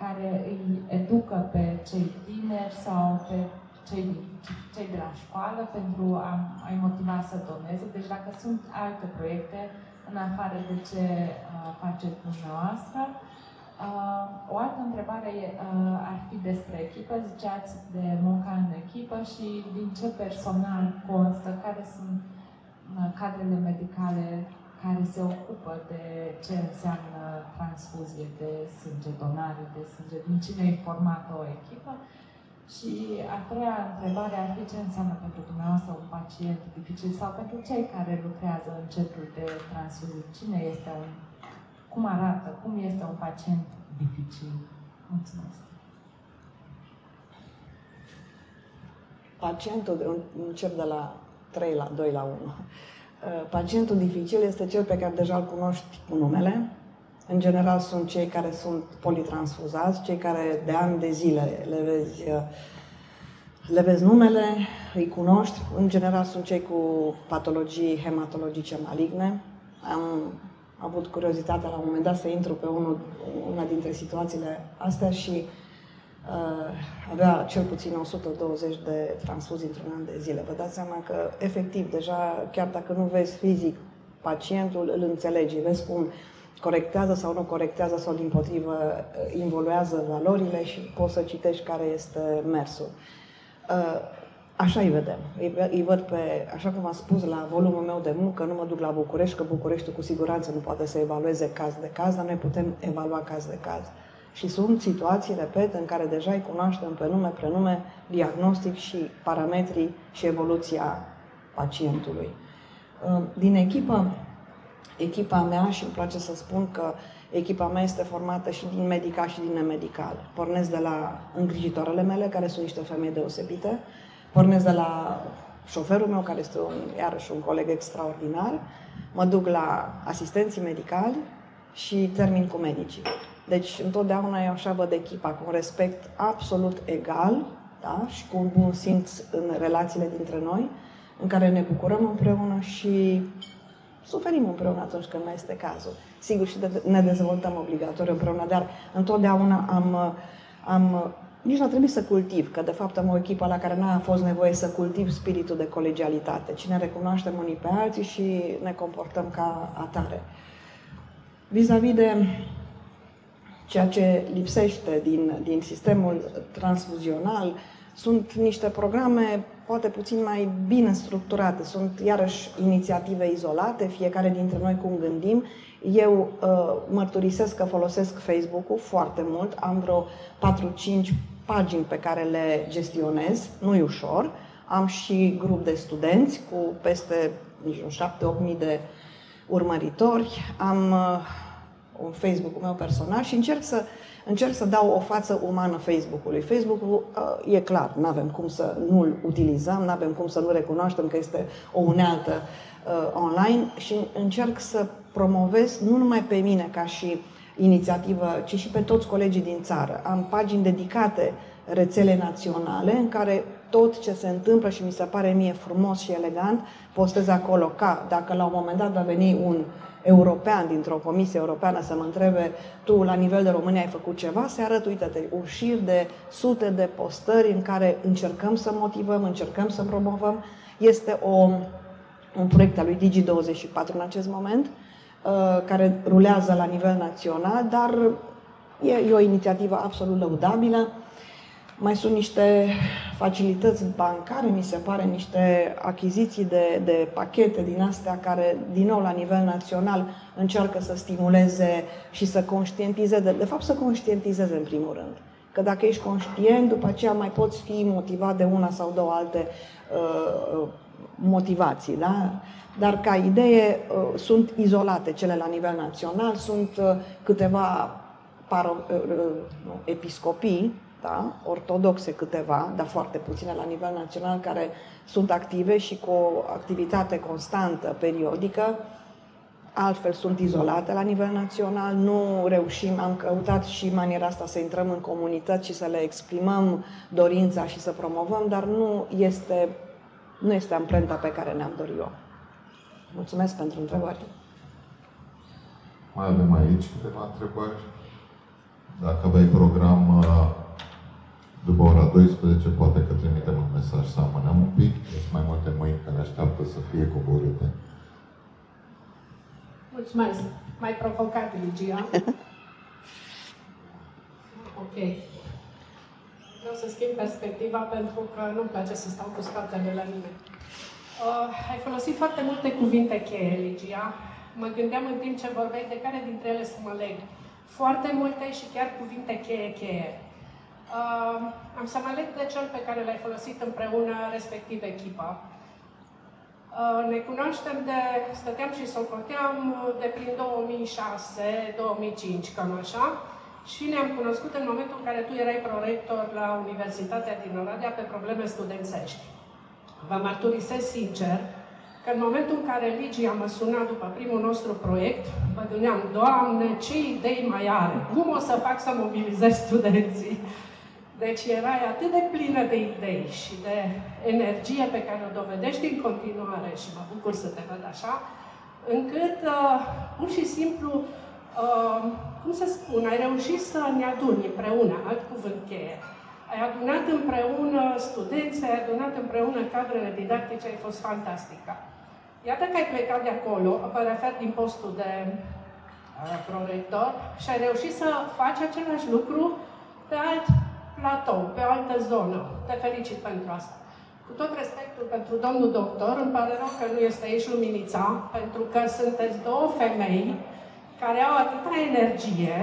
care îi educă pe cei tineri sau pe cei de la școală pentru a-i motiva să doneze, deci dacă sunt alte proiecte în afară de ce faceți dumneavoastră. O altă întrebare ar fi despre echipă. Ziceați de munca în echipă și din ce personal constă, care sunt cadrele medicale care se ocupă de ce înseamnă transfuzie de sânge, donare de sânge, din cine e formată o echipă. Și a treia întrebare ar fi ce înseamnă pentru dumneavoastră un pacient dificil sau pentru cei care lucrează în centrul de transfuzie. Cine este cum arată, cum este un pacient dificil? Mulțumesc. Pacientul, încep de la 3 la 2 la 1. Pacientul dificil este cel pe care deja îl cunoști cu numele. În general sunt cei care sunt politransfuzați, cei care de ani de zile le vezi numele, îi cunoști. În general sunt cei cu patologii hematologice maligne. Am avut curiozitatea la un moment dat să intru pe una dintre situațiile astea și avea cel puțin 120 de transfuzii într-un an de zile. Vă dați seama că, efectiv, deja, chiar dacă nu vezi fizic pacientul, îl înțelegi, vezi cum corectează sau nu corectează sau, dimpotrivă, involuează valorile și poți să citești care este mersul. Așa îi vedem. Îi văd pe, așa cum am spus, la volumul meu de muncă, nu mă duc la București, că Bucureștiul cu siguranță nu poate să evalueze caz de caz, dar noi putem evalua caz de caz. Și sunt situații, repet, în care deja îi cunoaștem pe nume, prenume, diagnostic și parametrii și evoluția pacientului. Din echipa mea, și îmi place să spun că echipa mea este formată și din medical și din nemedical. Pornesc de la îngrijitoarele mele, care sunt niște femei deosebite, pornesc de la șoferul meu, care este iarăși un coleg extraordinar, mă duc la asistenții medicali și termin cu medicii. Deci, întotdeauna eu așa văd echipa, cu un respect absolut egal, da? Și cu un bun simț în relațiile dintre noi, în care ne bucurăm împreună și suferim împreună atunci când mai este cazul. Sigur, și ne dezvoltăm obligatoriu împreună, dar întotdeauna nici nu a trebuit să cultiv, că de fapt am o echipă la care n-a fost nevoie să cultiv spiritul de colegialitate, ci ne recunoaștem unii pe alții și ne comportăm ca atare. Vis-a-vis de ceea ce lipsește din sistemul transfuzional, sunt niște programe poate puțin mai bine structurate, sunt iarăși inițiative izolate, fiecare dintre noi cum gândim. Eu mărturisesc că folosesc Facebook-ul foarte mult, am vreo 4-5 pagini pe care le gestionez, nu-i ușor. Am și grup de studenți cu peste 7-8 mii de urmăritori, am un Facebook-ul meu personal și încerc să dau o față umană Facebook-ului. Facebook-ul e clar, nu avem cum să nu-l utilizăm, nu avem cum să nu recunoaștem că este o unealtă online și încerc să promovez nu numai pe mine ca și inițiativă, ci și pe toți colegii din țară. Am pagini dedicate rețele naționale în care tot ce se întâmplă și mi se pare mie frumos și elegant, postez acolo ca dacă la un moment dat va veni un european dintr-o comisie europeană să mă întrebe: tu la nivel de România ai făcut ceva? Se arăt, uite-te, un șir de sute de postări în care încercăm să motivăm, încercăm să promovăm. Este un proiect al lui Digi24 în acest moment, care rulează la nivel național, dar e o inițiativă absolut lăudabilă. Mai sunt niște facilități bancare, mi se pare, niște achiziții de pachete din astea care, din nou, la nivel național, încearcă să stimuleze și să conștientizeze, de fapt să conștientizeze în primul rând. Că dacă ești conștient, după aceea mai poți fi motivat de una sau două alte motivații, da? Dar ca idee sunt izolate cele la nivel național, sunt câteva episcopii, da? Ortodoxe câteva, dar foarte puține la nivel național, care sunt active și cu o activitate constantă, periodică. Altfel sunt izolate la nivel național, nu reușim, am căutat și maniera asta să intrăm în comunități și să le exprimăm dorința și să promovăm, dar nu este amprenta pe care ne-am dorit eu. Mulțumesc pentru întrebări. Mai avem aici câteva întrebări. Dacă aveai program după ora 12, poate că trimitem un mesaj să amânăm un pic. Sunt mai multe mâini care așteaptă să fie coborâte. Mulțumesc. Mai provocat, Ligia. Ok. Vreau să schimb perspectiva pentru că nu-mi place să stau cu spatele la nimeni. Ai folosit foarte multe cuvinte cheie, Ligia. Mă gândeam în timp ce vorbeai de care dintre ele să mă leg. Foarte multe și chiar cuvinte cheie. Am să mă leg de cel pe care l-ai folosit împreună, respectiv echipa. Ne cunoaștem stăteam și socoteam de prin 2006-2005, cam așa, și ne-am cunoscut în momentul în care tu erai prorector la Universitatea din Oradea pe probleme studențești. Vă mărturisesc sincer că în momentul în care Ligia mă suna după primul nostru proiect, mă gândeam: Doamne, ce idei mai are! Cum o să fac să mobilizez studenții? Deci erai atât de plină de idei și de energie pe care o dovedești în continuare, și mă bucur să te văd așa, încât pur și simplu, cum să spun, ai reușit să ne aduni împreună, alt cuvânt cheie. Ai adunat împreună studenți, ai adunat împreună cadrele didactice, ai fost fantastică. Iată că ai plecat de acolo, mă refer din postul de prorector, și ai reușit să faci același lucru pe alt platou, pe o altă zonă. Te felicit pentru asta. Cu tot respectul pentru domnul doctor, îmi pare rău că nu este aici luminița, pentru că sunteți două femei care au atâta energie,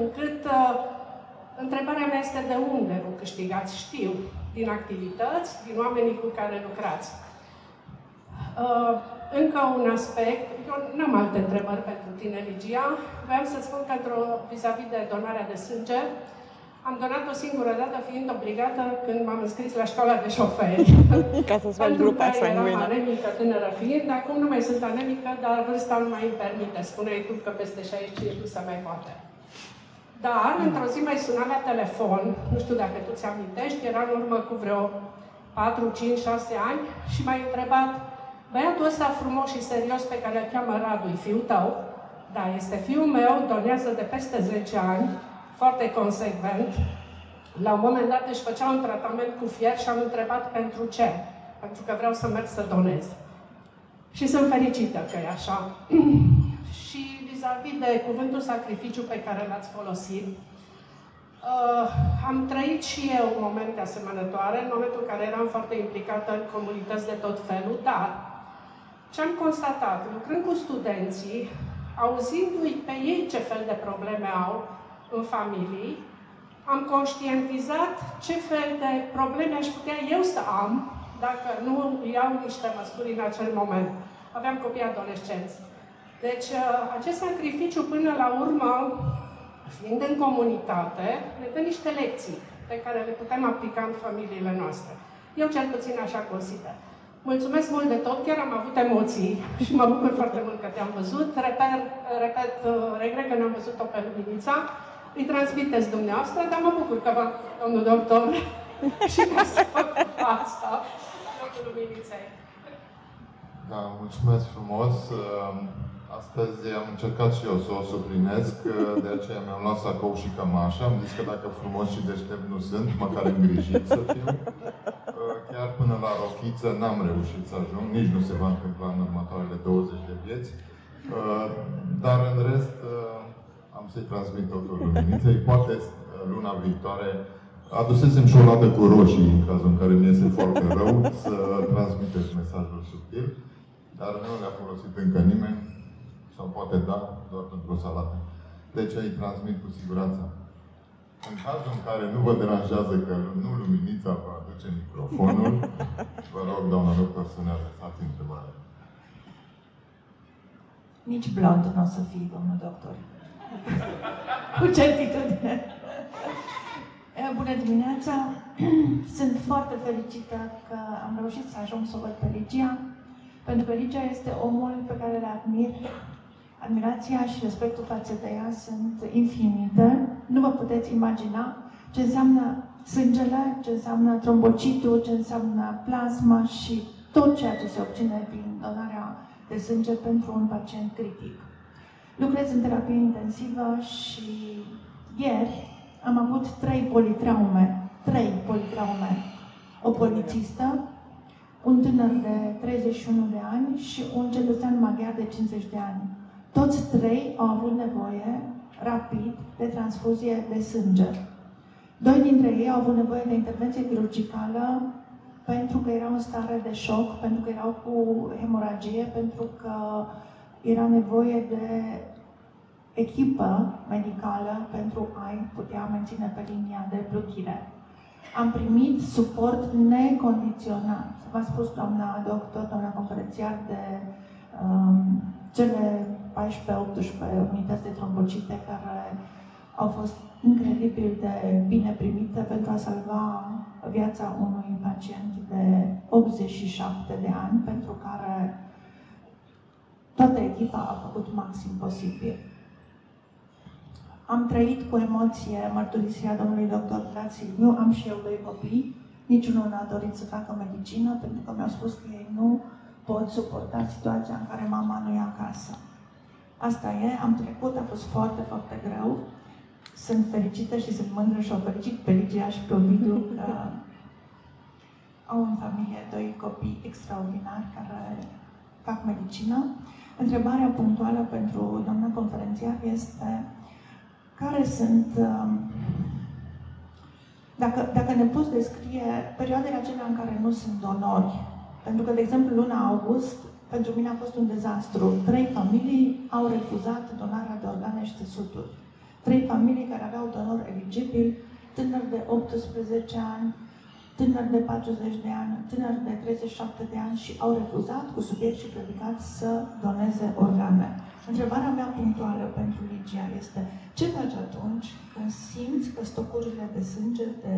încât Întrebarea mea este de unde vă câștigați? Știu, din activități, din oamenii cu care lucrați. Încă un aspect, eu n-am alte întrebări pentru tine, Ligia. Vreau să spun că vis-a-vis de donarea de sânge, am donat o singură dată fiind obligată când m-am înscris la școala de șoferi. Ca să-ți faci grupa sanguină. Eram anemică tânără fiind, acum nu mai sunt anemică, dar vârsta nu mai îmi permite. Spuneai tu că peste 65 nu se mai poate. Dar, într-o zi mai suna la telefon, nu știu dacă tu ți-amintești, era în urmă cu vreo 4, 5, 6 ani și m-ai întrebat: băiatul ăsta frumos și serios pe care îl cheamă Radu, e fiul tău? Da, este fiul meu, donează de peste 10 ani, foarte consecvent. La un moment dat își făcea un tratament cu fier și am întrebat pentru ce. Pentru că vreau să merg să donez. Și sunt fericită că e așa. Și vis-a-vis de cuvântul sacrificiu pe care l-ați folosit, am trăit și eu momente asemănătoare, în momentul în care eram foarte implicată în comunități de tot felul, dar ce am constatat, lucrând cu studenții, auzindu-i pe ei ce fel de probleme au în familii, am conștientizat ce fel de probleme aș putea eu să am dacă nu iau niște măsuri în acel moment. Aveam copii adolescenți. Deci, acest sacrificiu, până la urmă, fiind în comunitate, ne dă niște lecții pe care le putem aplica în familiile noastre. Eu cel puțin așa consider. Mulțumesc mult de tot, chiar am avut emoții și mă bucur foarte mult că te-am văzut. Regret că n-am văzut-o pe Luminița. Îi transmiteți dumneavoastră, dar mă bucur că v-am, domnul doctor, și ca să fac asta, doctorul Luminiței. Da, mulțumesc frumos. Astăzi am încercat și eu să o suplinesc, de aceea mi-am luat sacou și cămașa. Am zis că dacă frumos și deștept nu sunt, măcar îngrijit să fiu. Chiar până la rochiță n-am reușit să ajung, nici nu se va întâmpla în următoarele 20 de vieți. Dar în rest, am să-i transmit totul Luminiței. Poate luna viitoare adusesem și o lată cu roșii, în cazul în care mi iese foarte rău, să transmiteți mesajul subtil. Dar nu le-a folosit încă nimeni, sau poate da, doar pentru o salată. Deci îi transmit cu siguranță. În cazul în care nu vă deranjează că nu Luminița vă aduce microfonul, vă rog, doamna doctor, să ne adresați întrebarea. Nici blond nu o să fii, domnul doctor. Cu certitudine. Bună dimineața! Sunt foarte fericită că am reușit să ajung să o văd pe Ligia, pentru că Ligia este omul pe care le admir. Admirația și respectul față de ea sunt infinite. Nu vă puteți imagina ce înseamnă sângele, ce înseamnă trombocitul, ce înseamnă plasma și tot ceea ce se obține din donarea de sânge pentru un pacient critic. Lucrez în terapie intensivă și ieri am avut 3 politraume. O polițistă, un tânăr de 31 de ani și un cetățean maghiar de 50 de ani. Toți 3 au avut nevoie, rapid, de transfuzie de sânge. 2 dintre ei au avut nevoie de intervenție chirurgicală pentru că erau în stare de șoc, pentru că erau cu hemoragie, pentru că era nevoie de echipă medicală pentru a-i putea menține pe linia de plutire. Am primit suport necondiționat. V-a spus doamna doctor, doamna conferențiar, de cele 14-18 unități de trombocite care au fost incredibil de bine primite pentru a salva viața unui pacient de 87 de ani, pentru care toată echipa a făcut maxim posibil. Am trăit cu emoție mărturisirea domnului doctor Vlad Silviu. Am și eu 2 copii. Niciunul n-a dorit să facă medicină, pentru că mi-au spus că ei nu pot suporta situația în care mama nu e acasă. Asta e, am trecut, a fost foarte, foarte greu. Sunt fericită și sunt mândră și o felicit pe Ligia și pe Ovidiu că au în familie 2 copii extraordinari care fac medicină. Întrebarea punctuală pentru doamna conferențiar este: care sunt, dacă ne poți descrie perioadele acelea în care nu sunt donori? Pentru că, de exemplu, luna august, pentru mine a fost un dezastru. 3 familii au refuzat donarea de organe și țesuturi. 3 familii care aveau donori eligibili tânăr de 18 ani, tânăr de 40 de ani, tânăr de 37 de ani și au refuzat cu subiect și predicat să doneze organe. Întrebarea mea punctuală pentru Ligia este: ce faci atunci când simți că stocurile de sânge, de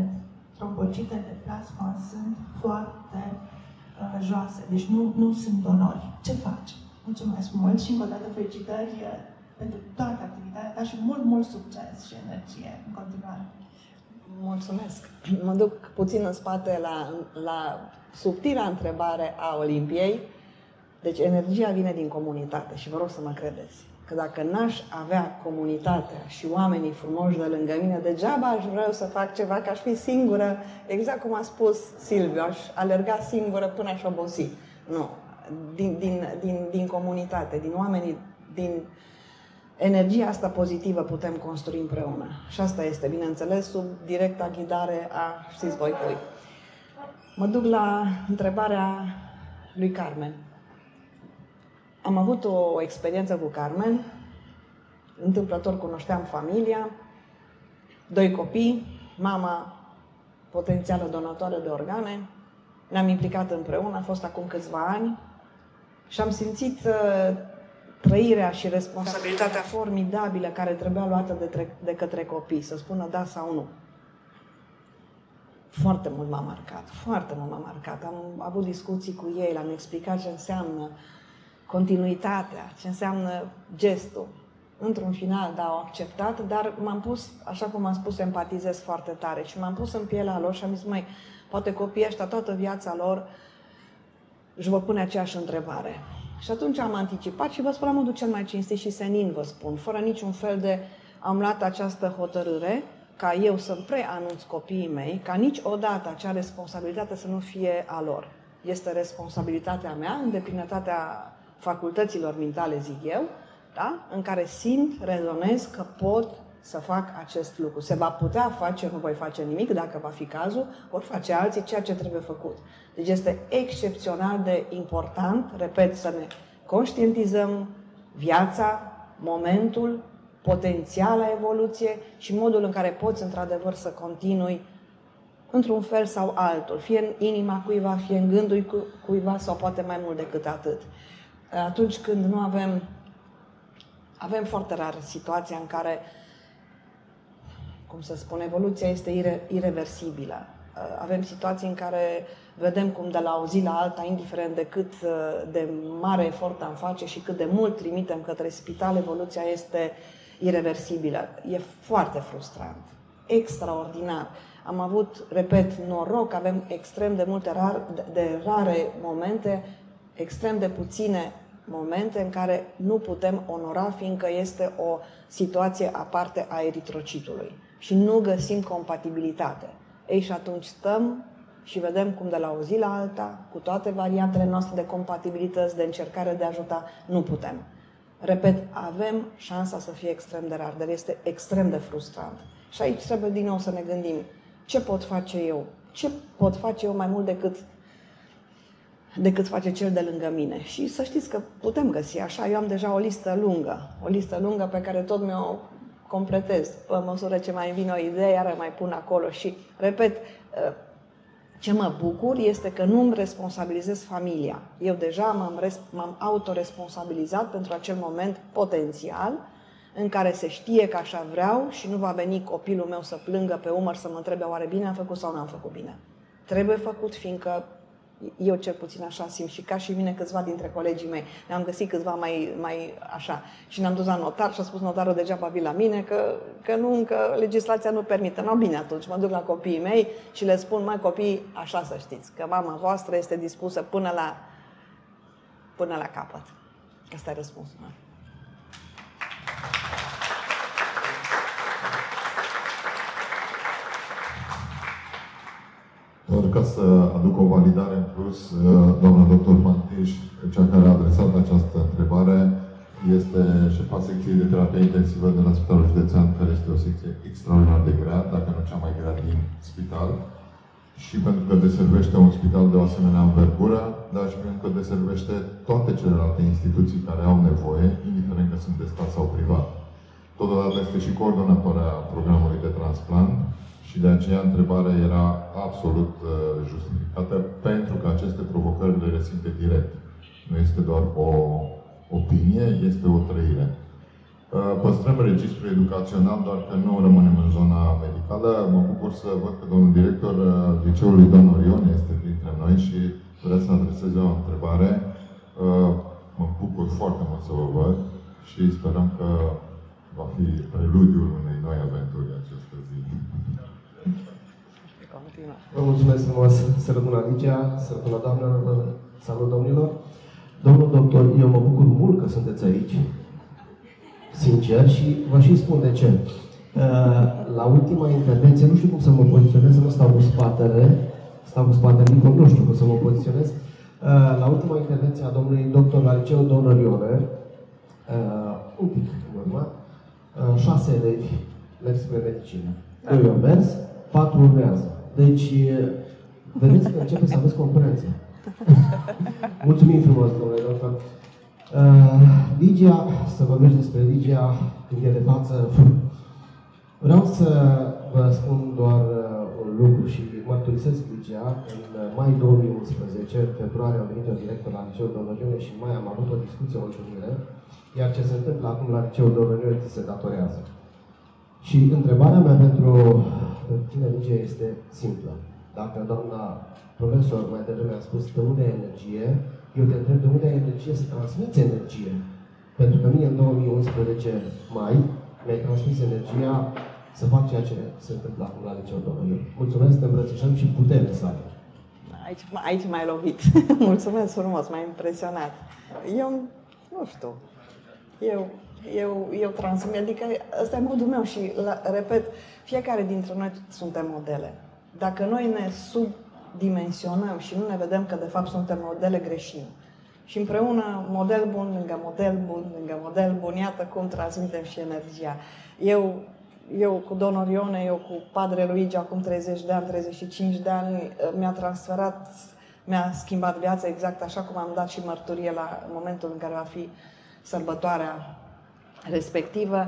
trombocite, de plasma sunt foarte joase, deci nu sunt donori? Ce faci? Mulțumesc mult și încă o dată felicitări pentru toată activitatea ta și mult succes și energie în continuare. Mulțumesc! Mă duc puțin în spate la subtila întrebare a Olimpiei. Deci energia vine din comunitate și vă rog să mă credeți că dacă n-aș avea comunitatea și oamenii frumoși de lângă mine, degeaba aș vrea să fac ceva, că aș fi singură, exact cum a spus Silviu, aș alerga singură până aș obosi. Nu. Din comunitate, din oamenii, din energia asta pozitivă putem construi împreună. Și asta este, bineînțeles, sub directa ghidare a, știți voi cui. Mă duc la întrebarea lui Carmen. Am avut o experiență cu Carmen, întâmplător cunoșteam familia, 2 copii, mama potențială donatoare de organe, ne-am implicat împreună, a fost acum câțiva ani și am simțit trăirea și responsabilitatea formidabilă care trebuia luată de către copii, să spună da sau nu. Foarte mult m-a marcat, foarte mult m-a marcat. Am avut discuții cu ei, le-am explicat ce înseamnă continuitatea, ce înseamnă gestul. Într-un final, da, au acceptat, dar m-am pus, așa cum am spus, empatizez foarte tare și m-am pus în pielea lor și am zis, măi, poate copiii ăștia toată viața lor își vor pune aceeași întrebare. Și atunci am anticipat și vă spun la modul cel mai cinstit și senin, vă spun, fără niciun fel de... Am luat această hotărâre ca eu să preanunț copiii mei, ca niciodată acea responsabilitate să nu fie a lor. Este responsabilitatea mea, în deplinătatea facultăților mentale, zic eu, da? În care simt, rezonez că pot să fac acest lucru. Se va putea face, nu voi face nimic, dacă va fi cazul, vor face alții ceea ce trebuie făcut. Deci este excepțional de important, repet, să ne conștientizăm viața, momentul, potențiala evoluție și modul în care poți într-adevăr să continui într-un fel sau altul, fie în inima cuiva, fie în gândul cuiva sau poate mai mult decât atât. Atunci când nu avem foarte rar situația în care, cum să spun, evoluția este ireversibilă. Avem situații în care vedem cum de la o zi la alta, indiferent de cât de mare efort am face și cât de mult trimitem către spital, evoluția este ireversibilă. E foarte frustrant, extraordinar. Am avut, repet, noroc, avem extrem de multe rare momente, extrem de puține momente în care nu putem onora, fiindcă este o situație aparte a eritrocitului și nu găsim compatibilitate. Ei, și atunci stăm și vedem cum de la o zi la alta, cu toate variantele noastre de compatibilități, de încercare de a ajuta, nu putem. Repet, avem șansa să fie extrem de rar, dar este extrem de frustrant. Și aici trebuie din nou să ne gândim ce pot face eu? Ce pot face eu mai mult decât face cel de lângă mine? Și să știți că putem găsi așa. Eu am deja o listă lungă pe care tot mi-o completez. Pe măsură ce mai îmi vine o idee, iar mai pun acolo. Și, repet, ce mă bucur este că nu îmi responsabilizez familia. Eu deja m-am autoresponsabilizat pentru acel moment potențial în care se știe că așa vreau și nu va veni copilul meu să plângă pe umăr să mă întrebe oare bine am făcut sau nu am făcut bine. Trebuie făcut, fiindcă eu cel puțin așa simt și ca și mine câțiva dintre colegii mei. Ne-am găsit câțiva mai așa. Și ne-am dus la notar și a spus notarul degeaba vii la mine că nu, încă legislația nu permite. Nu, bine, atunci mă duc la copiii mei și le spun, mai copii, așa să știți, că mama voastră este dispusă până la capăt. Asta e răspunsul meu. Doar ca să aduc o validare în plus, doamna doctor Pantiș, cea care a adresat această întrebare, este șefa secției de terapie intensivă de la Spitalul Județean, care este o secție extraordinar de grea, dacă nu cea mai grea din spital. Și pentru că deservește un spital de o asemenea învergură, dar și pentru că deservește toate celelalte instituții care au nevoie, indiferent că sunt de stat sau privat. Totodată este și coordonatoarea programului de transplant Și de aceea întrebarea era absolut justificată, pentru că aceste provocări le resimte direct. Nu este doar o opinie, este o trăire. Păstrăm registrul educațional, doar că nu rămânem în zona medicală. Mă bucur să văd că domnul director al liceului Don Orion este printre noi și vreau să adreseze o întrebare. Mă bucur foarte mult să vă văd și sperăm că va fi preludiul unei noi aventuri această zi. Vă mulțumesc frumos, sărătuna Ligia, sărătuna doamnelor, salut domnilor. Domnul doctor, eu mă bucur mult că sunteți aici, sincer, și vă și spun de ce. La ultima intervenție, nu știu cum să mă poziționez, nu stau cu spatele, nu știu cum să mă poziționez. La ultima intervenție a domnului doctor la liceul Don Orione, un pic în urmă, 6 elevi merg spre medicină. 2 au mers, 4 urmează. Deci, vedeți că începe să aveți concurență. Mulțumim frumos, domnule doctor. Ligia, să vorbești despre Ligia, când e de față. Vreau să vă spun doar un lucru și mărturisesc Ligia. În mai 2011, în februarie, am venit eu director la liceul Don Orione și în mai am avut o discuție, o întâlnire, iar ce se întâmplă acum la liceul Don Orione ți se datorează. Și întrebarea mea pentru tine, Ligia, este simplă. Dacă doamna profesor mai devreme a spus de unde ai energie, eu te întreb de unde ai energie să transmiți energie. Pentru că mie în 2011 mai mi-ai transmis energia să fac ceea ce se întâmplă acum la liceul Don Orione. Mulțumesc, te îmbrățișăm și putere să ai. Aici m-ai lovit. Mulțumesc frumos, m-ai impresionat. Eu, nu știu, eu transmit, adică ăsta e modul meu și, repet, fiecare dintre noi suntem modele. Dacă noi ne subdimensionăm și nu ne vedem că de fapt suntem modele, greșim. Și împreună, model bun, lângă model bun, lângă model bun, iată cum transmitem și energia. Eu cu Don Orione, eu cu Padre Luigi, acum 30 de ani, 35 de ani, mi-a schimbat viața exact așa cum am dat și mărturie la momentul în care va fi sărbătoarea respectivă.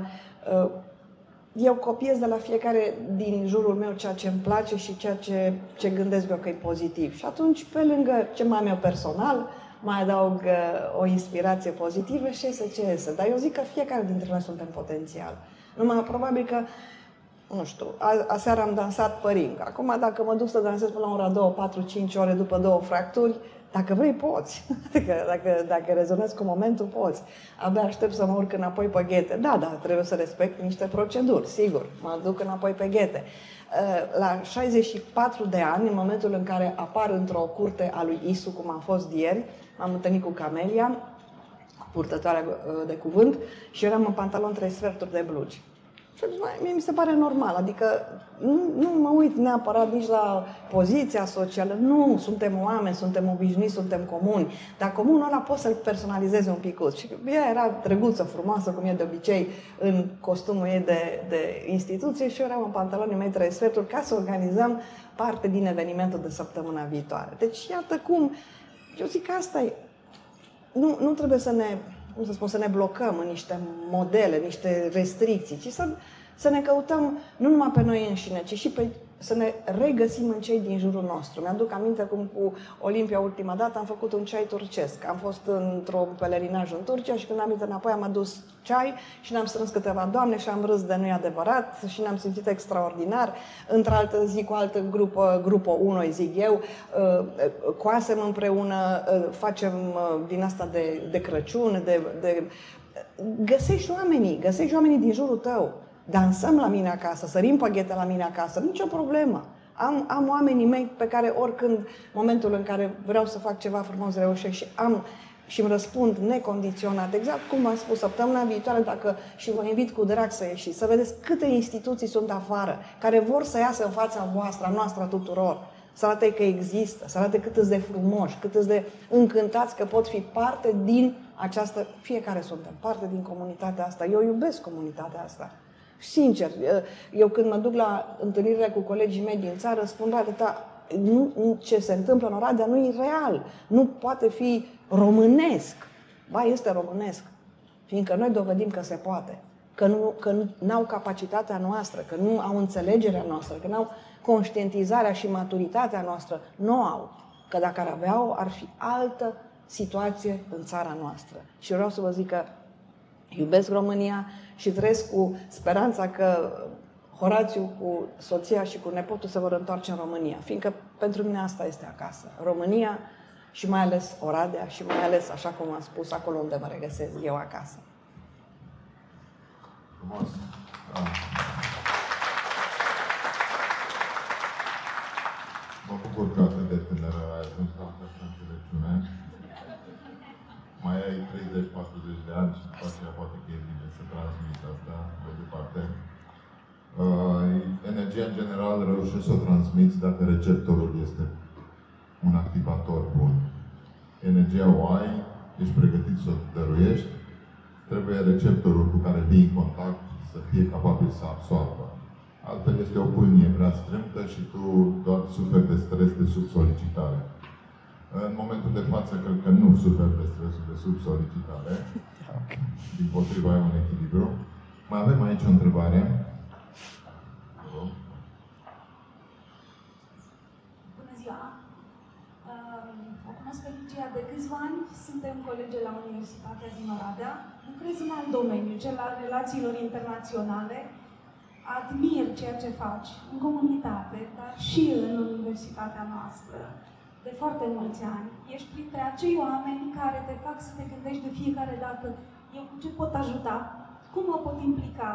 Eu copiez de la fiecare din jurul meu ceea ce îmi place și ceea ce gândesc eu că e pozitiv. Și atunci, pe lângă ce mai am eu personal, mai adaug o inspirație pozitivă și iese ce iese. Dar eu zic că fiecare dintre noi suntem potențial. Numai probabil că, nu știu, aseară am dansat păring. Acum, dacă mă duc să dansez până la ora 2, 4, 5 ore după 2 fracturi, dacă vrei, poți. Dacă rezonezi cu momentul, poți. Abia aștept să mă urc înapoi pe ghete. Da, trebuie să respect niște proceduri, sigur. Mă duc înapoi pe ghete. La 64 de ani, în momentul în care apar într-o curte a lui Isu, cum am fost ieri, m-am întâlnit cu Camelia, cu purtătoarea de cuvânt, și eram în pantalon 3 sferturi de blugi. Și mie mi se pare normal, adică nu mă uit neapărat nici la poziția socială, nu, suntem oameni, suntem obișnuiți, suntem comuni, dar comunul ăla poți să-l personalizezi un picuț. Și ea era drăguță, frumoasă, cum e de obicei, în costumul ei de instituție și eu eram în pantalonii mei 3 sferturi ca să organizăm parte din evenimentul de săptămâna viitoare. Deci iată cum, eu zic că asta e, nu trebuie să ne blocăm în niște modele, niște restricții, ci să ne căutăm nu numai pe noi înșine, ci și să ne regăsim în cei din jurul nostru. Mi-aduc aminte cum cu Olimpia ultima dată am făcut un ceai turcesc. Am fost într-un pelerinaj în Turcia și când am venit înapoi am adus ceai și ne-am strâns câteva doamne și am râs de nu-i adevărat și ne-am simțit extraordinar. Într-altă zi cu altă grupă 1, îi zic eu, coasem împreună, facem din asta de Crăciun, găsești oamenii din jurul tău. Dansăm la mine acasă, sărim pe ghete la mine acasă, nicio problemă. Am oamenii mei pe care oricând, momentul în care vreau să fac ceva frumos, reușesc și îmi răspund necondiționat. Exact cum am spus, săptămâna viitoare, și vă invit cu drag să ieșiți, să vedeți câte instituții sunt afară, care vor să iasă în fața voastră, a noastră, a tuturor. Să arate că există, să arate cât îți de frumoși, cât îți de încântați că pot fi parte din această, fiecare suntem parte din comunitatea asta. Eu iubesc comunitatea asta. Sincer, eu când mă duc la întâlnirile cu colegii mei din țară, spun, ce se întâmplă în Oradea nu e real, nu poate fi românesc. Ba, este românesc, fiindcă noi dovedim că se poate. că nu au capacitatea noastră, că nu au înțelegerea noastră, că nu au conștientizarea și maturitatea noastră. Nu au. Că dacă ar avea-o, ar fi altă situație în țara noastră. Și vreau să vă zic că iubesc România și trăiesc cu speranța că Horațiu cu soția și cu nepotul se vor întoarce în România, fiindcă pentru mine asta este acasă. România și mai ales Oradea și mai ales, așa cum am spus, acolo unde mă regăsesc eu acasă. Frumos. Da. Mă bucur că atât de tânără ai ajuns la această înțelepciune. Mai ai 30-40 de ani și după aceea poate că e bine să transmiți asta mai departe. Energia, în general, reușești să o transmiți dacă receptorul este un activator bun. Energia o ai, ești pregătit să o dăruiești, trebuie receptorul cu care vii în contact să fie capabil să absorbă. Altfel este o pâlnie prea strâmtă și tu doar suferi de stres de subsolicitare. În momentul de față, cred că nu suferi de stresul de subsolicitare. Dimpotrivă, ai un echilibru. Mai avem aici o întrebare. Bună ziua! O cunosc pe Ligia de câțiva ani, suntem colegi la Universitatea din Oradea. Lucrez în alt domeniu, cel al relațiilor internaționale. Admir ceea ce faci în comunitate, dar și în universitatea noastră, de foarte mulți ani. Ești printre acei oameni care te fac să te gândești de fiecare dată: eu cu ce pot ajuta? Cum mă pot implica?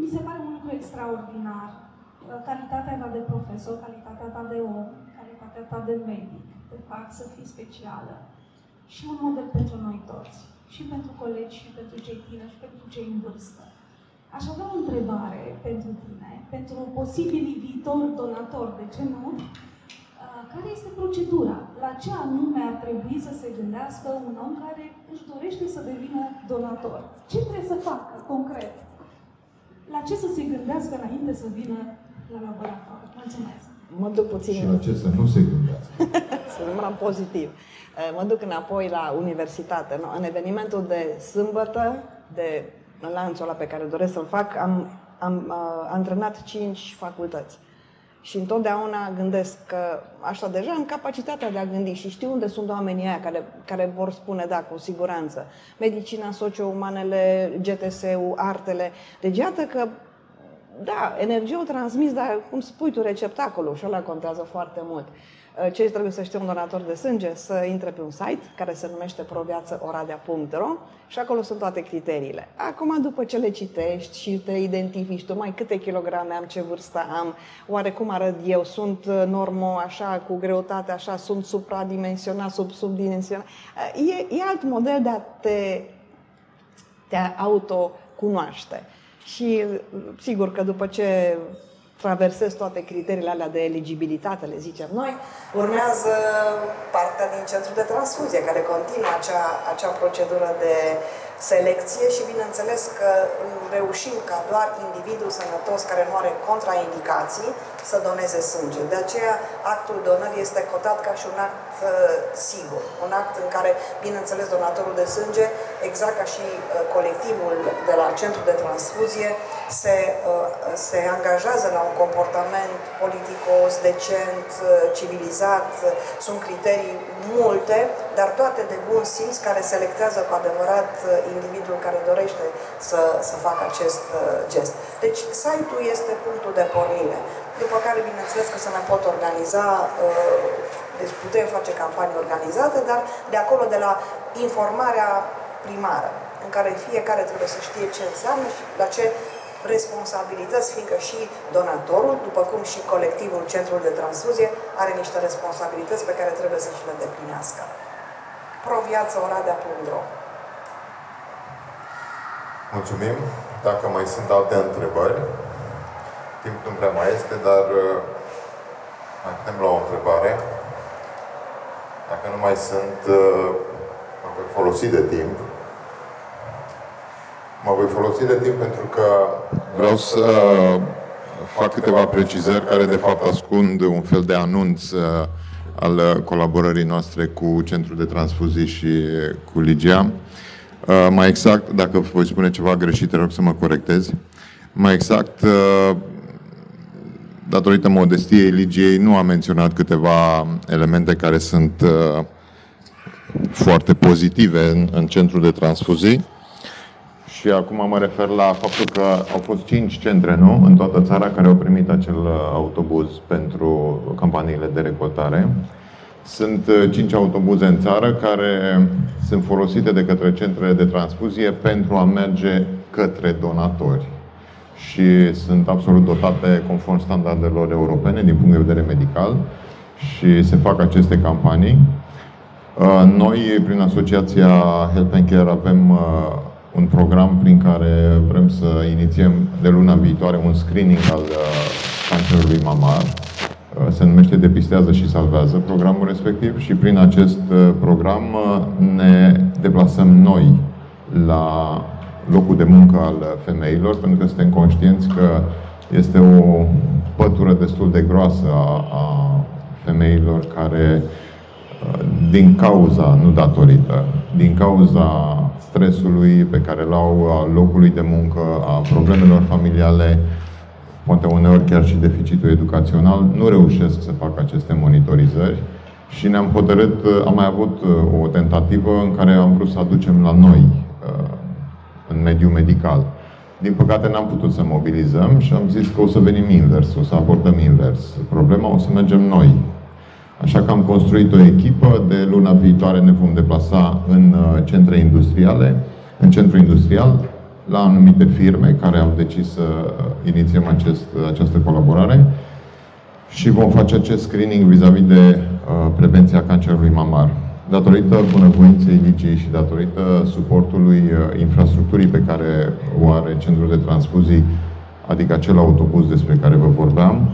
Mi se pare un lucru extraordinar. Calitatea ta de profesor, calitatea ta de om, calitatea ta de medic te fac să fii specială și un model pentru noi toți, și pentru colegi, și pentru cei tineri, și pentru cei în vârstă. Aș avea o întrebare pentru tine, pentru posibilii viitori donatori, de ce nu? Care este procedura? La ce anume ar trebui să se gândească un om care își dorește să devină donator? Ce trebuie să facă, concret? La ce să se gândească înainte să vină la laborator? Mulțumesc! Mă duc puțin... Și la ce să nu se gândească? Să rămân pozitiv. Mă duc înapoi la universitate. În evenimentul de sâmbătă, de lanțul ăla pe care doresc să-l fac, am antrenat 5 facultăți. Și întotdeauna gândesc că așa deja am capacitatea de a gândi și știu unde sunt oamenii aia care vor spune da, cu siguranță. Medicina, socio-umanele, GTS-ul, artele. Deci iată că, da, energie o transmis, dar cum spui tu, receptacolul și ăla contează foarte mult. Ce trebuie să știe un donator de sânge? Să intre pe un site care se numește proviațaoradea.ro și acolo sunt toate criteriile. Acum, după ce le citești și te identifici tu, mai câte kilograme am, ce vârstă am, oare cum arăt eu, sunt normo așa, cu greutate așa, sunt supradimensionat, subdimensionat. E alt model de a te autocunoaște. Și sigur că după ce traversez toate criteriile alea de eligibilitate, le zicem noi, urmează partea din centrul de transfuzie, care continuă acea procedură de selecție și bineînțeles că reușim ca doar individul sănătos care nu are contraindicații să doneze sânge. De aceea, actul donării este cotat ca și un act sigur, un act în care, bineînțeles, donatorul de sânge, exact ca și colectivul de la centrul de transfuzie, se angajează la un comportament politicos, decent, civilizat. Sunt criterii multe, dar toate de bun simț, care selectează cu adevărat individul care dorește să facă acest gest. Deci, site-ul este punctul de pornire. După care, bineînțeles, că se mai pot organiza, deci putem face campanii organizate, dar de acolo, de la informarea primară, în care fiecare trebuie să știe ce înseamnă și la ce responsabilități, fiindcă și donatorul, după cum și colectivul Centrul de Transfuzie, are niște responsabilități pe care trebuie să și le îndeplinească. proviațaoradea.ro. Mulțumim. Dacă mai sunt alte întrebări, timpul nu prea mai este, dar mai putem lua o întrebare. Dacă nu mai sunt, mă voi folosi de timp. Mă voi folosi de timp pentru că vreau să fac câteva precizări care de fapt ascund un fel de anunț al colaborării noastre cu Centrul de Transfuzii și cu Ligia. Mai exact, dacă voi spune ceva greșit, te rog să mă corectezi. Mai exact, datorită modestiei Ligiei, nu am menționat câteva elemente care sunt foarte pozitive în centrul de transfuzii. Și acum mă refer la faptul că au fost 5 centre, nu? În toată țara, care au primit acel autobuz pentru campaniile de recoltare. Sunt 5 autobuze în țară care sunt folosite de către centrele de transfuzie pentru a merge către donatori. Și sunt absolut dotate conform standardelor europene din punct de vedere medical și se fac aceste campanii. Noi, prin asociația Help and Care, avem un program prin care vrem să inițiem de luna viitoare un screening al cancerului mamar. Se numește Depistează și Salvează programul respectiv și prin acest program ne deplasăm noi la locul de muncă al femeilor, pentru că suntem conștienți că este o pătură destul de groasă a femeilor care, din cauza, nu datorită, din cauza stresului pe care îl au, a locului de muncă, a problemelor familiale, poate uneori chiar și deficitul educațional, nu reușesc să facă aceste monitorizări și ne-am hotărât, am mai avut o tentativă în care am vrut să aducem la noi, în mediul medical. Din păcate n-am putut să mobilizăm și am zis că o să venim invers, o să abordăm invers. Problema o să mergem noi. Așa că am construit o echipă, de luna viitoare ne vom deplasa în centre industriale, în centru industrial, la anumite firme care au decis să inițiem această colaborare și vom face acest screening vis-a-vis de prevenția cancerului mamar. Datorită bunăvoinței Ligiei și datorită suportului infrastructurii pe care o are centrul de transfuzii, adică acel autobuz despre care vă vorbeam,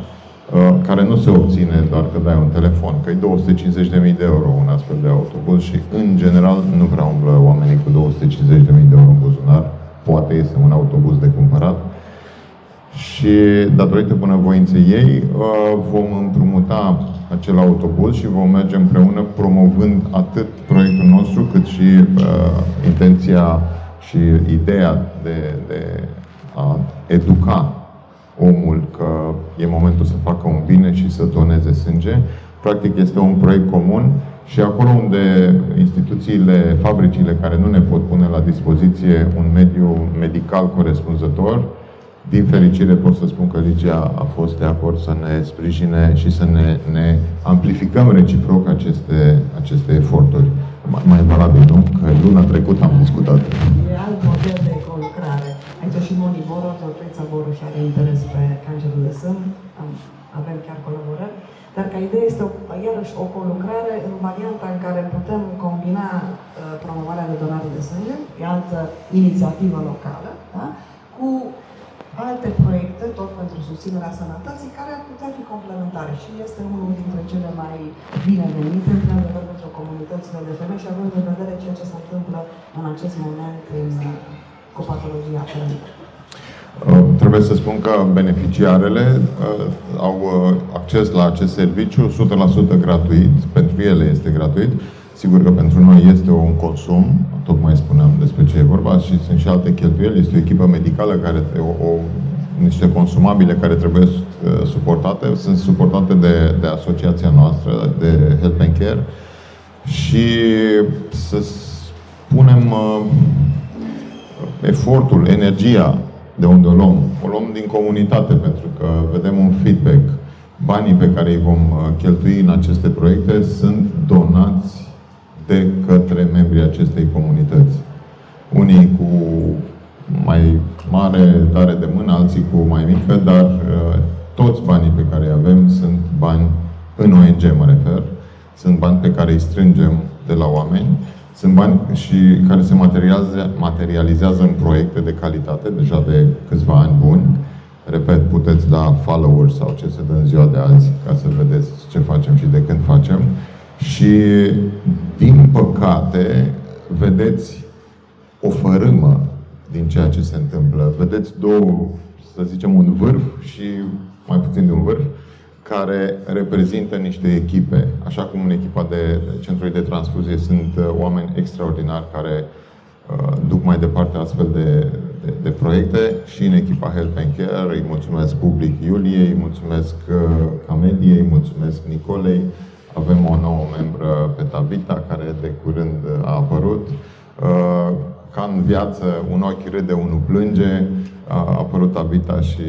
care nu se obține doar că dai un telefon, că e 250.000 de euro un astfel de autobuz și, în general, nu prea umblă oamenii cu 250.000 de euro în buzunar. Poate este un autobuz de cumpărat. Și, datorită bunăvoinței ei, vom împrumuta acel autobuz și vom merge împreună promovând atât proiectul nostru, cât și intenția și ideea de a educa omul că e momentul să facă un bine și să doneze sânge. Practic este un proiect comun și acolo unde instituțiile, fabricile care nu ne pot pune la dispoziție un mediu medical corespunzător, din fericire pot să spun că Ligia a fost de acord să ne sprijine și să ne amplificăm reciproc aceste eforturi. Mai valabil, nu? Că luna trecută am discutat. E alt model de conlucrare. Aici și Moni Boro, Torpeța Boru și are interes pe cancerul de sân. Avem chiar colaborări. Dar ca idee este iarăși o conlucrare în varianta în care putem combina promovarea de donare de sânge, e altă inițiativă locală, da? Cu alte proiecte, tot pentru susținerea sănătății, care ar putea fi complementare și este unul dintre cele mai binevenite, într-adevăr, pentru comunitățile de femei și având în vedere ceea ce se întâmplă în acest moment cu patologia cronică. Trebuie să spun că beneficiarele au acces la acest serviciu 100% gratuit. Pentru ele este gratuit. Sigur că pentru noi este un consum, tocmai spuneam despre ce e vorba, și sunt și alte cheltuieli. Este o echipă medicală, niște consumabile care trebuie suportate. Sunt suportate de asociația noastră, de Help and Care. Și să punem efortul, energia de unde o luăm. O luăm din comunitate, pentru că vedem un feedback. Banii pe care îi vom cheltui în aceste proiecte sunt donați de către membrii acestei comunități. Unii cu mai mare dare de mână, alții cu mai mică, dar toți banii pe care îi avem sunt bani în ONG, mă refer. Sunt bani pe care îi strângem de la oameni. Sunt bani și care se materializează în proiecte de calitate, deja de câțiva ani buni. Repet, puteți da followers sau ce se dă în ziua de azi, ca să vedeți ce facem și de când facem. Și, din păcate, vedeți o fărâmă din ceea ce se întâmplă. Vedeți două, să zicem, un vârf și mai puțin de un vârf, care reprezintă niște echipe. Așa cum în echipa de centrului de transfuzie sunt oameni extraordinari care duc mai departe astfel de proiecte și în echipa Help and Care. Îi mulțumesc public Iuliei, îi mulțumesc Cameliei, îi mulțumesc Nicolei. Avem o nouă membră pe Tabita, care de curând a apărut. Ca în viață, un ochi râde, unul plânge. A apărut Tabita și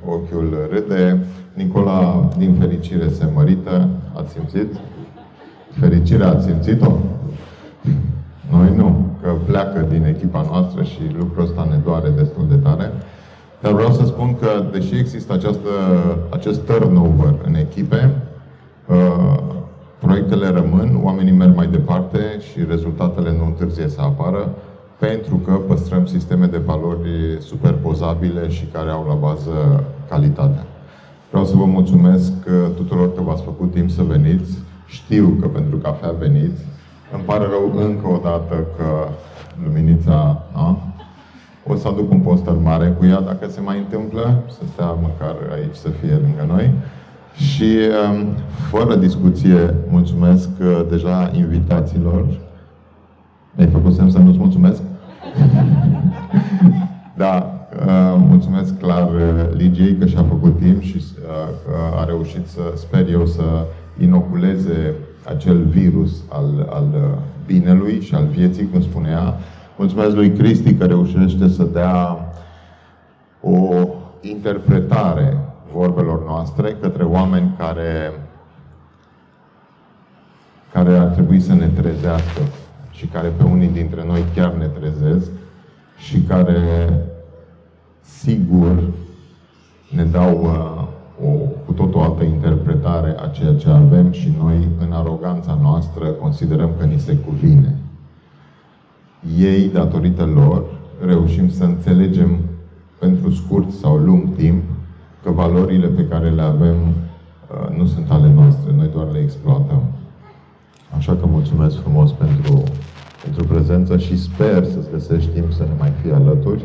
ochiul râde. Nicola, din fericire, se mărită. Ați simțit? Fericirea ați simțit-o? Noi nu, că pleacă din echipa noastră și lucrul ăsta ne doare destul de tare. Dar vreau să spun că, deși există acest turnover în echipe, proiectele rămân, oamenii merg mai departe și rezultatele nu întârzie să apară, pentru că păstrăm sisteme de valori superpozabile și care au la bază calitatea. Vreau să vă mulțumesc tuturor că v-ați făcut timp să veniți. Știu că pentru cafea veniți. Îmi pare rău încă o dată că Luminița, o să aduc un poster mare cu ea dacă se mai întâmplă, să stea măcar aici, să fie lângă noi. Și fără discuție, mulțumesc deja invitațiilor. Mi-ai făcut semn să nu-ți mulțumesc? Da, mulțumesc clar Ligiei că și-a făcut timp și că a reușit să, sper eu, să inoculeze acel virus al binelui și al vieții, cum spunea. Mulțumesc lui Cristi că reușește să dea o interpretare vorbelor noastre către oameni care ar trebui să ne trezească și care pe unii dintre noi chiar ne trezesc și care sigur ne dau cu tot o altă interpretare a ceea ce avem și noi, în aroganța noastră, considerăm că ni se cuvine. Ei, datorită lor, reușim să înțelegem pentru scurt sau lung timp că valorile pe care le avem nu sunt ale noastre, noi doar le exploatăm. Așa că mulțumesc frumos pentru prezență și sper să-ți găsești timp să ne mai fii alături.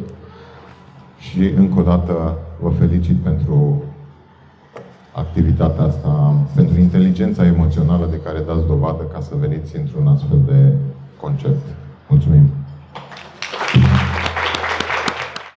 Și încă o dată vă felicit pentru activitatea asta, pentru inteligența emoțională de care dați dovadă ca să veniți într-un astfel de concept. Mulțumim!